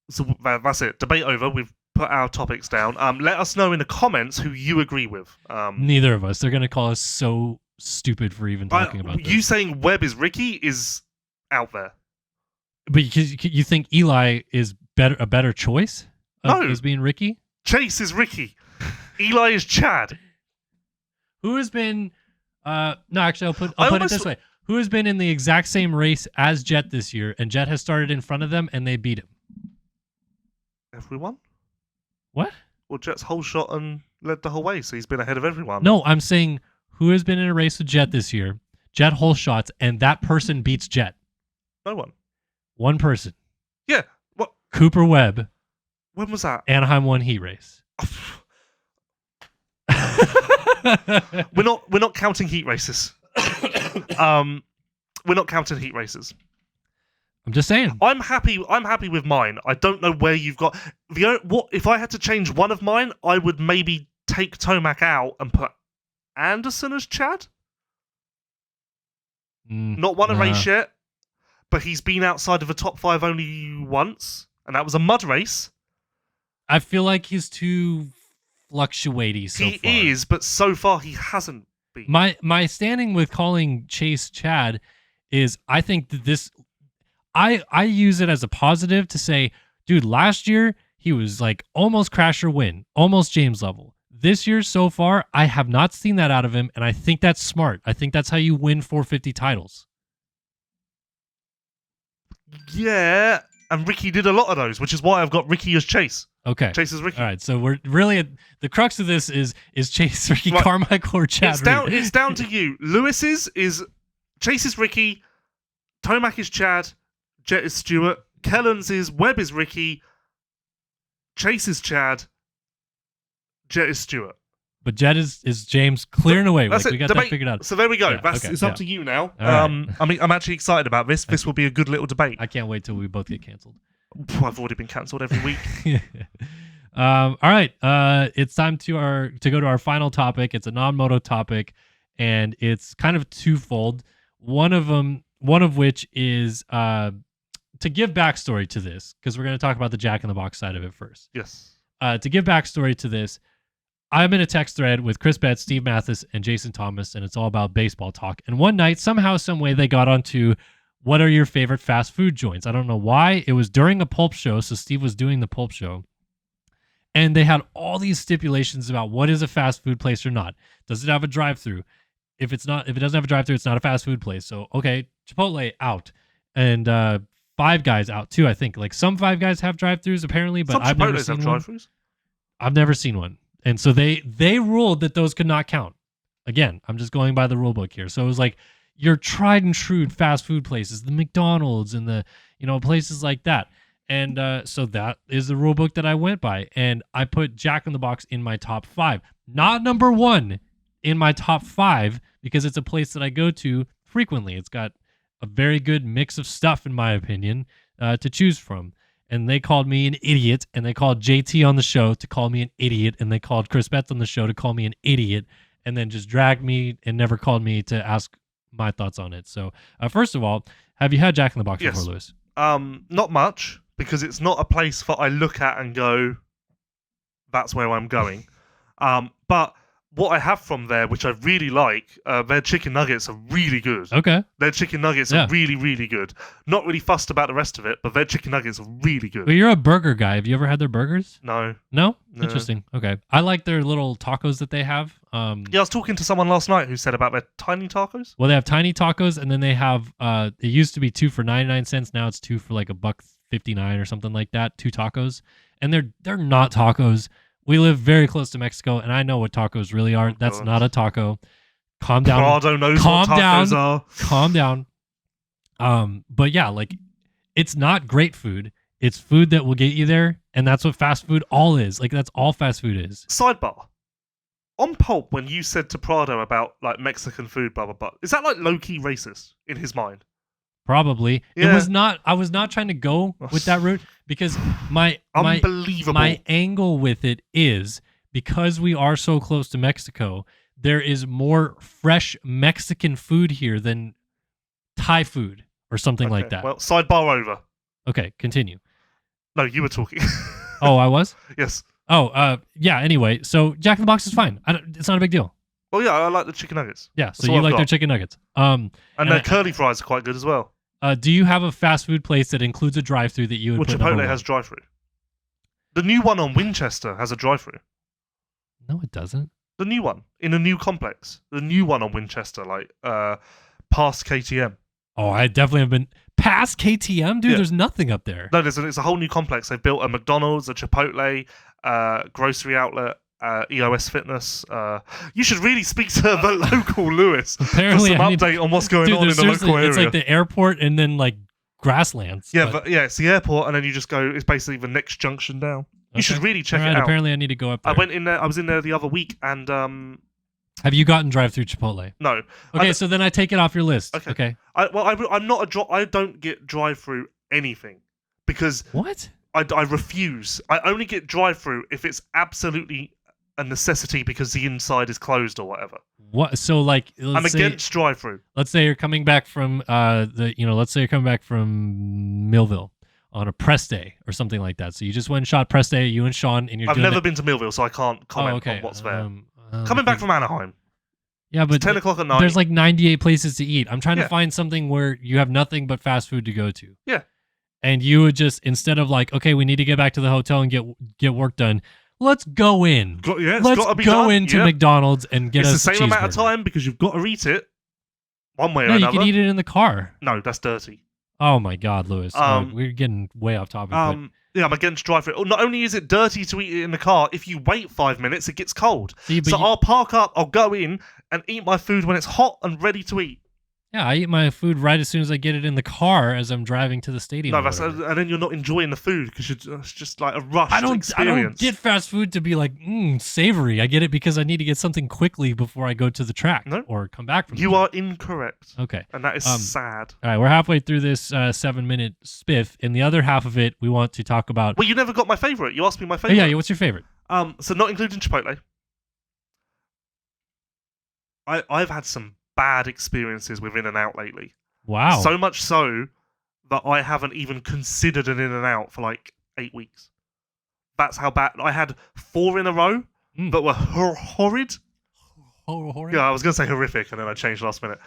so that's it. Debate over. We've put our topics down. Let us know in the comments who you agree with. Neither of us. They're going to call us so stupid for even talking about this. You saying Webb is Ricky is out there. But you think Eli is a better choice as being Ricky? Chase is Ricky. Eli is Chad. Who has been... no, actually, I'll put it this way. Who has been in the exact same race as Jet this year, and Jet has started in front of them, and they beat him? Everyone? What? Well, Jet's whole shot and led the whole way, so he's been ahead of everyone. No, I'm saying who has been in a race with Jet this year, Jet whole shots, and that person beats Jet? No one. One person. Yeah. What? Cooper Webb. When was that? Anaheim 1 heat race. We're not counting heat races. We're not counting heat races. I'm just saying. I'm happy with mine. I don't know where you've got what if I had to change one of mine, I would maybe take Tomac out and put Anderson as Chad. Not won a race yet, but he's been outside of the top 5 only once, and that was a mud race. I feel like he's too fluctuating so far. He is, but so far he hasn't been. My standing with calling Chase Chad is I think that this I use it as a positive to say, dude, last year he was like almost crash or win, almost James level. This year so far, I have not seen that out of him, and I think that's smart. I think that's how you win 450 titles. Yeah, and Ricky did a lot of those, which is why I've got Ricky as Chase. Okay. Chase is Ricky. All right, so we're really the crux of this is Chase Ricky Carmichael or Chad Reed? It's down to you. Lewis's is Chase is Ricky, Tomac is Chad, Jet is Stewart, Kellen's is Webb is Ricky, Chase is Chad, Jet is Stewart. But Jet is James clearing away. That's like, it. We got Debate. that figured out. So there we go. Yeah, It's up to you now. Right. I'm actually excited about this. This will be a good little debate. I can't wait till we both get canceled. I've already been cancelled every week. All right. It's time to go to our final topic. It's a non-moto topic, and it's kind of twofold. One of which is to give backstory to this, because we're going to talk about the Jack in the Box side of it first. Yes. To give backstory to this, I'm in a text thread with Chris Betts, Steve Mathis, and Jason Thomas, and it's all about baseball talk. And one night, somehow, some way, they got onto what are your favorite fast food joints. I don't know why. It was during a pulp show, so Steve was doing the pulp show. And they had all these stipulations about what is a fast food place or not. Does it have a drive-through? If it doesn't have a drive-through, it's not a fast food place. So, okay, Chipotle out. And Five Guys out too, I think. Like some Five Guys have drive-throughs apparently, but I've never seen one. I've never seen one. And so they ruled that those could not count. Again, I'm just going by the rule book here. So it was like your tried and true fast food places, the McDonald's and the places like that. And so that is the rule book that I went by, and I put Jack in the Box in my top 5, not number 1 in my top 5, because it's a place that I go to frequently. It's got a very good mix of stuff, in my opinion, to choose from. And they called me an idiot, and they called JT on the show to call me an idiot, and they called Chris Betts on the show to call me an idiot, and then just dragged me and never called me to ask my thoughts on it. So first of all, have you had Jack in the Box before, Lewis? Not much, because it's not a place that I look at and go, that's where I'm going. But what I have from there, which I really like, their chicken nuggets are really good. Okay. Their chicken nuggets are really, really good. Not really fussed about the rest of it, but their chicken nuggets are really good. Well, you're a burger guy. Have you ever had their burgers? No. No? Interesting. Okay. I like their little tacos that they have. Yeah, I was talking to someone last night who said about their tiny tacos. Well, they have tiny tacos, and then they have, it used to be 2 for 99 cents. Now it's 2 for like $1.59 or something like that. 2 tacos. And they're not tacos. We live very close to Mexico, and I know what tacos really are. That's not a taco. Calm down. Prado knows what tacos are. Calm down. But yeah, like, it's not great food. It's food that will get you there, and that's what fast food all is. Like, that's all fast food is. Sidebar. On Pulp, when you said to Prado about like Mexican food, blah blah blah, is that like low-key racist in his mind? Probably. Yeah. It was not. I was not trying to go with that route, because my angle with it is, because we are so close to Mexico, there is more fresh Mexican food here than Thai food or something like that. Well, sidebar over. Okay, continue. No, you were talking. Oh, I was? Yes. Oh, yeah. Anyway, so Jack in the Box is fine. It's not a big deal. Well, yeah, I like the chicken nuggets. Yeah, so you like their chicken nuggets. And their curly fries are quite good as well. Do you have a fast food place that includes a drive-thru that you would put Chipotle has drive-thru. The new one on Winchester has a drive-thru. No, it doesn't. The new one in a new complex. The new one on Winchester, like past KTM. Oh, I definitely have been past KTM, dude. Yeah. There's nothing up there. No, it's a whole new complex. They've built a McDonald's, a Chipotle, grocery outlet, EOS Fitness. You should really speak to the local Lewis Apparently, for some update on what's going on in the local area. It's like the airport and then like grasslands. Yeah, but it's the airport, and then you just go. It's basically the next junction down. You should really check it out. Apparently, I need to go up there. I went in there. I was in there the other week, and have you gotten drive-through Chipotle? No. Okay, so then I take it off your list. Okay. I'm not I don't get drive-through anything because what? I refuse. I only get drive-through if it's absolutely a necessity because the inside is closed or whatever. What? So like, I'm against drive-through. Let's say you're coming back from let's say you're coming back from Millville on a press day or something like that. So you just went and shot press day, you and Sean, and I've never been to Millville, so I can't comment on what's there. Coming back from Anaheim. Yeah, but it's 10 o'clock at night. There's like 98 places to eat. I'm trying to find something where you have nothing but fast food to go to. Yeah. And you would just, instead of like, okay, we need to get back to the hotel and get work done, let's go in. Let's go into McDonald's and get us a cheeseburger. It's the same amount of time because you've got to eat it one way or another. No, you can eat it in the car. No, that's dirty. Oh my God, Lewis. We're getting way off topic. Yeah, I'm against drive-through. Not only is it dirty to eat it in the car, if you wait 5 minutes, it gets cold. I'll park up, I'll go in, and eat my food when it's hot and ready to eat. Yeah, I eat my food right as soon as I get it in the car as I'm driving to the stadium. No, and then you're not enjoying the food because it's just like a rushed experience. I don't get fast food to be like savory. I get it because I need to get something quickly before I go to the track or come back from. You are incorrect. Okay, and that is sad. All right, we're halfway through this 7-minute spiff. In the other half of it, we want to talk about. Well, you never got my favorite. You asked me my favorite. Yeah, what's your favorite? So not including Chipotle. I've had some bad experiences with In-N-Out lately. Wow. So much so that I haven't even considered an In-N-Out for like 8 weeks. That's how bad. I had 4 in a row that were horrid. Horrid? Yeah, I was going to say horrific, and then I changed last minute.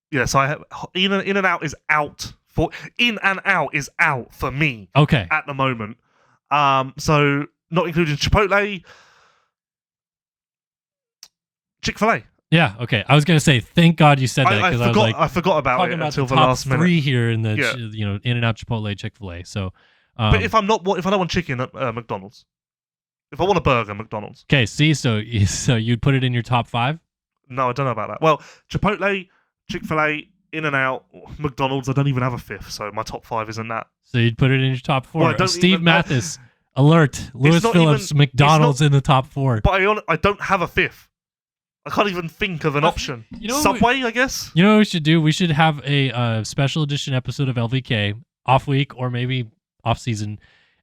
Yeah, so I have In-N-Out is out for In-N-Out is out for me. Okay. At the moment. So not including Chipotle, Chick-fil-A. Yeah, okay. I was gonna say, thank God you said that because I forgot about it until the last minute. 3 here in the In-N-Out, Chipotle, Chick-fil-A. So, but if I don't want chicken at McDonald's, if I want a burger, McDonald's. Okay, see, so you'd put it in your top 5? No, I don't know about that. Well, Chipotle, Chick-fil-A, In-N-Out, McDonald's. I don't even have a fifth, so my top 5 isn't that. So you'd put it in your top 4. Well, Steve Mathis, alert. Lewis not Phillips, even- McDonald's in the top 4. But I don't have a fifth. I can't even think of an option. You know, Subway, I guess. You know what we should do? We should have a special edition episode of LVK, off week or maybe off season,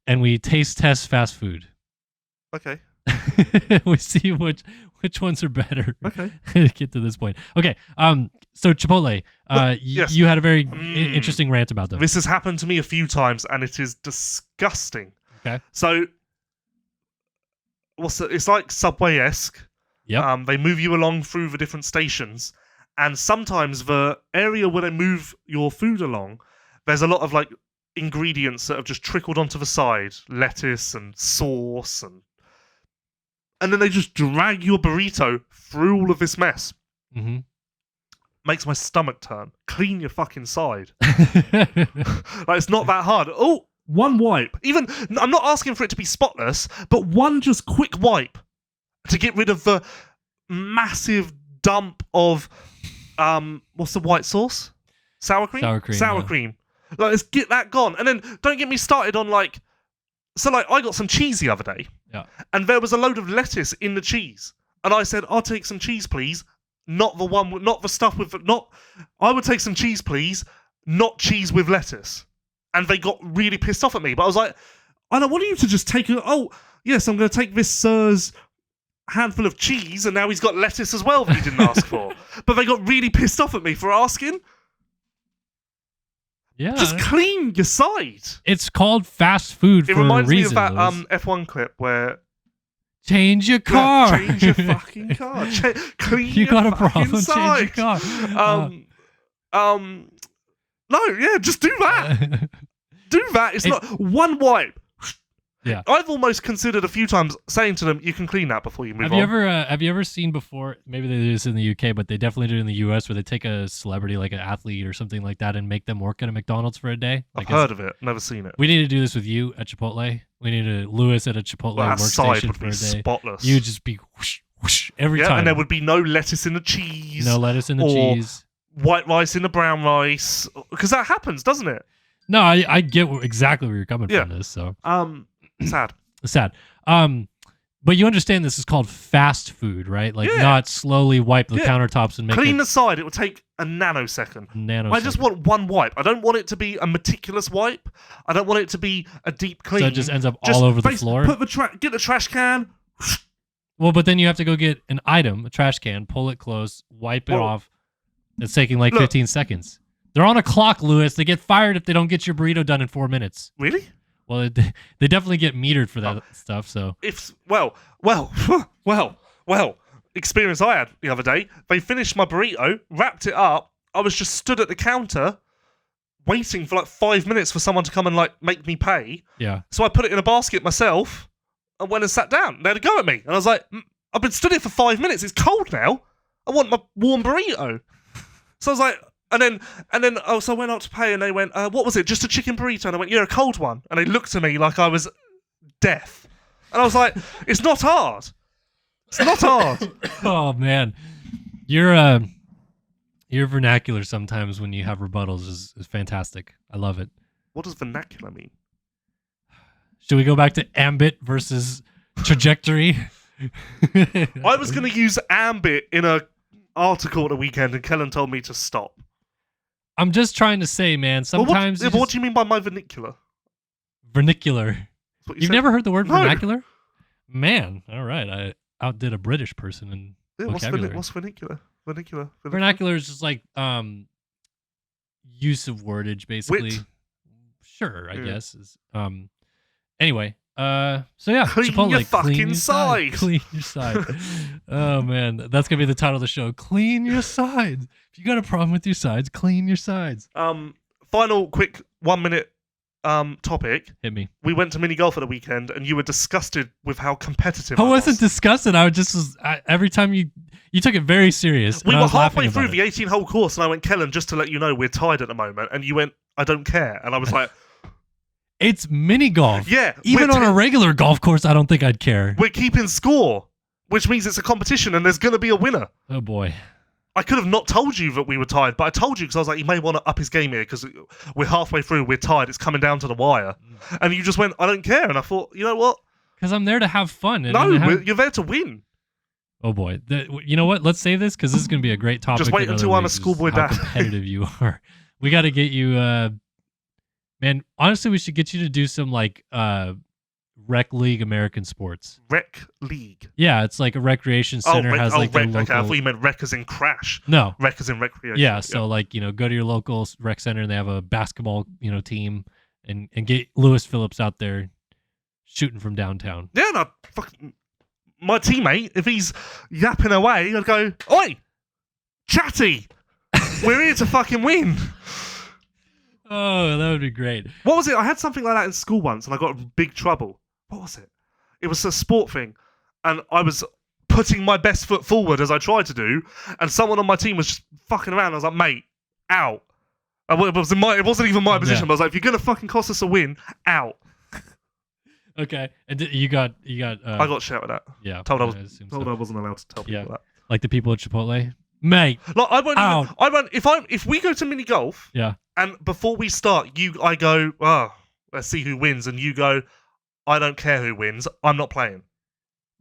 and we taste test fast food. Okay. We see which ones are better. Okay. Get to this point. Okay. So Chipotle, yes. you had a very interesting rant about them. This has happened to me a few times, and it is disgusting. Okay. So, it's like Subway-esque. Yep. They move you along through the different stations, and sometimes the area where they move your food along, there's a lot of like ingredients that have just trickled onto the side, lettuce and sauce, and then they just drag your burrito through all of this mess. Mm-hmm. Makes my stomach turn. Clean your fucking side. Like, it's not that hard. Oh, one wipe. Even I'm not asking for it to be spotless, but one just quick wipe to get rid of the massive dump of what's the white sauce? Sour cream? Sour cream. Cream. Like, let's get that gone. And then don't get me started on like I got some cheese the other day. Yeah. And there was a load of lettuce in the cheese. And I said, I'll take some cheese, please. Not the stuff with I would take some cheese, please. Not cheese with lettuce. And they got really pissed off at me. But I was like, I don't want you to just take it. Oh, yes, I'm going to take this sir's handful of cheese, and now he's got lettuce as well that he didn't ask for. But they got really pissed off at me for asking. Yeah. Just clean your side. It's called fast food for a reason. It reminds me of that Lewis. F1 clip where Change your car. change your fucking car. Clean You your got a fucking problem? side. Change your car. No, yeah, just do that. Do that. It's not one wipe. Yeah. I've almost considered a few times saying to them, "You can clean that before you move on." Have you ever seen before? Maybe they do this in the UK, but they definitely do it in the US, where they take a celebrity, like an athlete or something like that, and make them work at a McDonald's for a day. I've heard of it, never seen it. We need to do this with you at Chipotle. We need to Lewis at a Chipotle Well, that side workstation would for be a day. spotless. You would just be whoosh, whoosh every time. And there would be no lettuce in the cheese. No lettuce in the or cheese. White rice in the brown rice, because that happens, doesn't it? No, I get exactly where you're coming from. This so sad. sad. But you understand this is called fast food, right? Like not slowly wipe the countertops and make Clean it the side. It will take a nanosecond. nanosecond. I just want one wipe. I don't want it to be a meticulous wipe. I don't want it to be a deep clean. So it just ends up all over the floor. Get the trash can. Well, but then you have to go get an item, a trash can, pull it close, wipe it off. It's taking like 15 seconds. They're on a clock, Lewis. They get fired if they don't get your burrito done in 4 minutes. Really? Well, they definitely get metered for that stuff. So experience I had the other day. They finished my burrito, wrapped it up. I was just stood at the counter, waiting for like 5 minutes for someone to come and like make me pay. Yeah. So I put it in a basket myself and went and sat down. They had a go at me, and I was like, I've been stood here for 5 minutes. It's cold now. I want my warm burrito. So I was like. And then, so I went out to pay, and they went, what was it? Just a chicken burrito? And I went, yeah, a cold one. And they looked at me like I was deaf. And I was like, it's not hard. It's not hard. Oh man, your vernacular sometimes when you have rebuttals is fantastic. I love it. What does vernacular mean? Should we go back to ambit versus trajectory? I was going to use ambit in a article at the weekend, and Kellen told me to stop. I'm just trying to say, man, sometimes... What do you mean by my vernacular? Vernacular. You've never heard the word vernacular? Man, all right. I outdid a British person in vocabulary. What's vernacular? Vernacular is just like use of wordage, basically. Wit. Sure, I guess. Anyway, so yeah, clean Chipotle, your fucking side. Clean your side. Oh man, that's gonna be the title of the show. Clean your sides. If you got a problem with your sides, clean your sides. Final quick 1 minute topic. Hit me. We went to mini golf at the weekend, and you were disgusted with how competitive I wasn't disgusted. I just was. Every time you took it very serious. We were halfway through the 18-hole course, and I went, Kellen, just to let you know, we're tied at the moment. And you went, I don't care. And I was like, it's mini golf. Yeah. Even on a regular golf course, I don't think I'd care. We're keeping score. which means it's a competition and there's going to be a winner. Oh boy. I could have not told you that we were tied, but I told you because I was like, he may want to up his game here because we're halfway through, we're tied, it's coming down to the wire. And you just went, I don't care. And I thought, you know what? Because I'm there to have fun. And No, you're there to win. Oh boy. You know what? Let's save this because this is going to be a great topic. Just wait until I'm a schoolboy dad. How competitive you are. We got to get you, man, honestly, we should get you to do some like rec league American sports. Rec league? Yeah, it's like a recreation center has like rec, their local... Okay, I thought you meant rec as in crash. No. Rec as in recreation. Yeah, so like, you know, go to your local rec center and they have a basketball, you know, team and get Lewis Phillips out there shooting from downtown. Yeah, no, fucking... My teammate, if he's yapping away, I'd go, oi, chatty, we're here to fucking win. Oh, that would be great. What was it? I had something like that in school once and I got in big trouble. What was it? It was a sport thing. And I was putting my best foot forward as I tried to do. And someone on my team was just fucking around. I was like, mate, out. It wasn't even my position, but I was like, if you're going to fucking cost us a win, out. Okay. And you got I got shouted at. Yeah. Told I I wasn't allowed to tell people that. Like the people at Chipotle? Mate. Like I won't if we go to mini golf, yeah. And before we start, I go, let's see who wins, and you go, I don't care who wins, I'm not playing.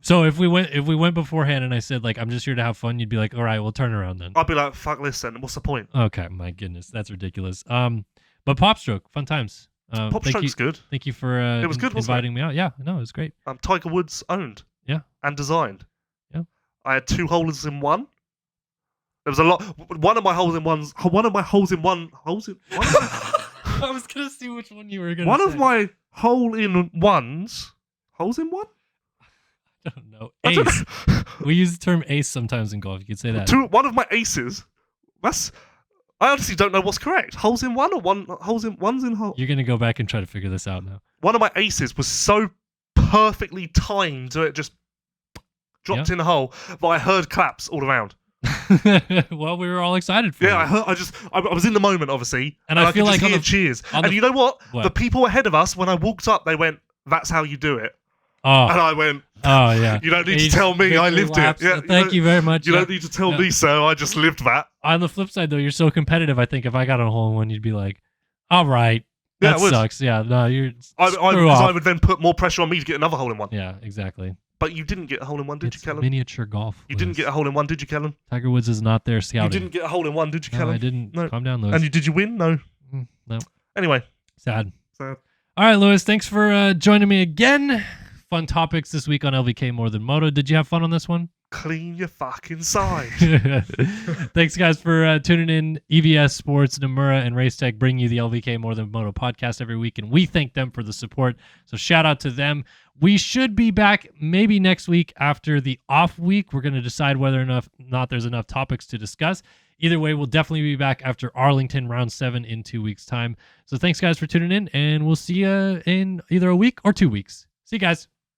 So if we went beforehand and I said like I'm just here to have fun, you'd be like, all right, we'll turn around then. I'd be like, fuck this then. What's the point? Okay, my goodness, that's ridiculous. But Popstroke, fun times. Popstroke's good. Thank you for it was good, inviting me out. Yeah, no, it was great. Tiger Woods owned. Yeah. And designed. Yeah. I had 2 holes in one. There was a lot. One of my holes in one. I was gonna see which one you were gonna. One of my hole in ones. Holes in one? I don't know. Ace. We use the term ace sometimes in golf. You could say that. One of my aces. I honestly don't know what's correct. Holes in one or ones in hole. You're gonna go back and try to figure this out now. One of my aces was so perfectly timed that it just dropped in the hole that I heard claps all around. Well, we were all excited for it. Yeah, I was in the moment, obviously, and I feel could like just hear cheers. And you know what? The people ahead of us, when I walked up, they went, "That's how you do it." Oh. And I went, "Oh yeah." You don't need to tell me. I lived it. Yeah, thank you very much. You don't need to tell me, so I just lived that. On the flip side, though, you're so competitive. I think if I got on a hole in one, you'd be like, "All right, that sucks." Yeah, no, you're. I would then put more pressure on me to get another hole in one. Yeah, exactly. But you didn't get a hole in one, did you, Kellen? Miniature golf. You didn't get a hole in one, did you, Kellen? Tiger Woods is not there scouting. You didn't get a hole in one, did you, Kellen? No, I didn't. No. Calm down, Lewis. And did you win? No. No. Anyway. Sad. All right, Lewis, thanks for joining me again. Fun topics this week on LVK More Than Moto. Did you have fun on this one? Clean your fucking side. Thanks, guys, for tuning in. EVS Sports, Namura, and Race Tech bring you the LVK More Than Moto podcast every week, and we thank them for the support. So shout out to them. We should be back maybe next week after the off week. We're going to decide whether or not there's enough topics to discuss. Either way, we'll definitely be back after Arlington Round 7 in 2 weeks' time. So thanks, guys, for tuning in, and we'll see you in either a week or 2 weeks. See you guys.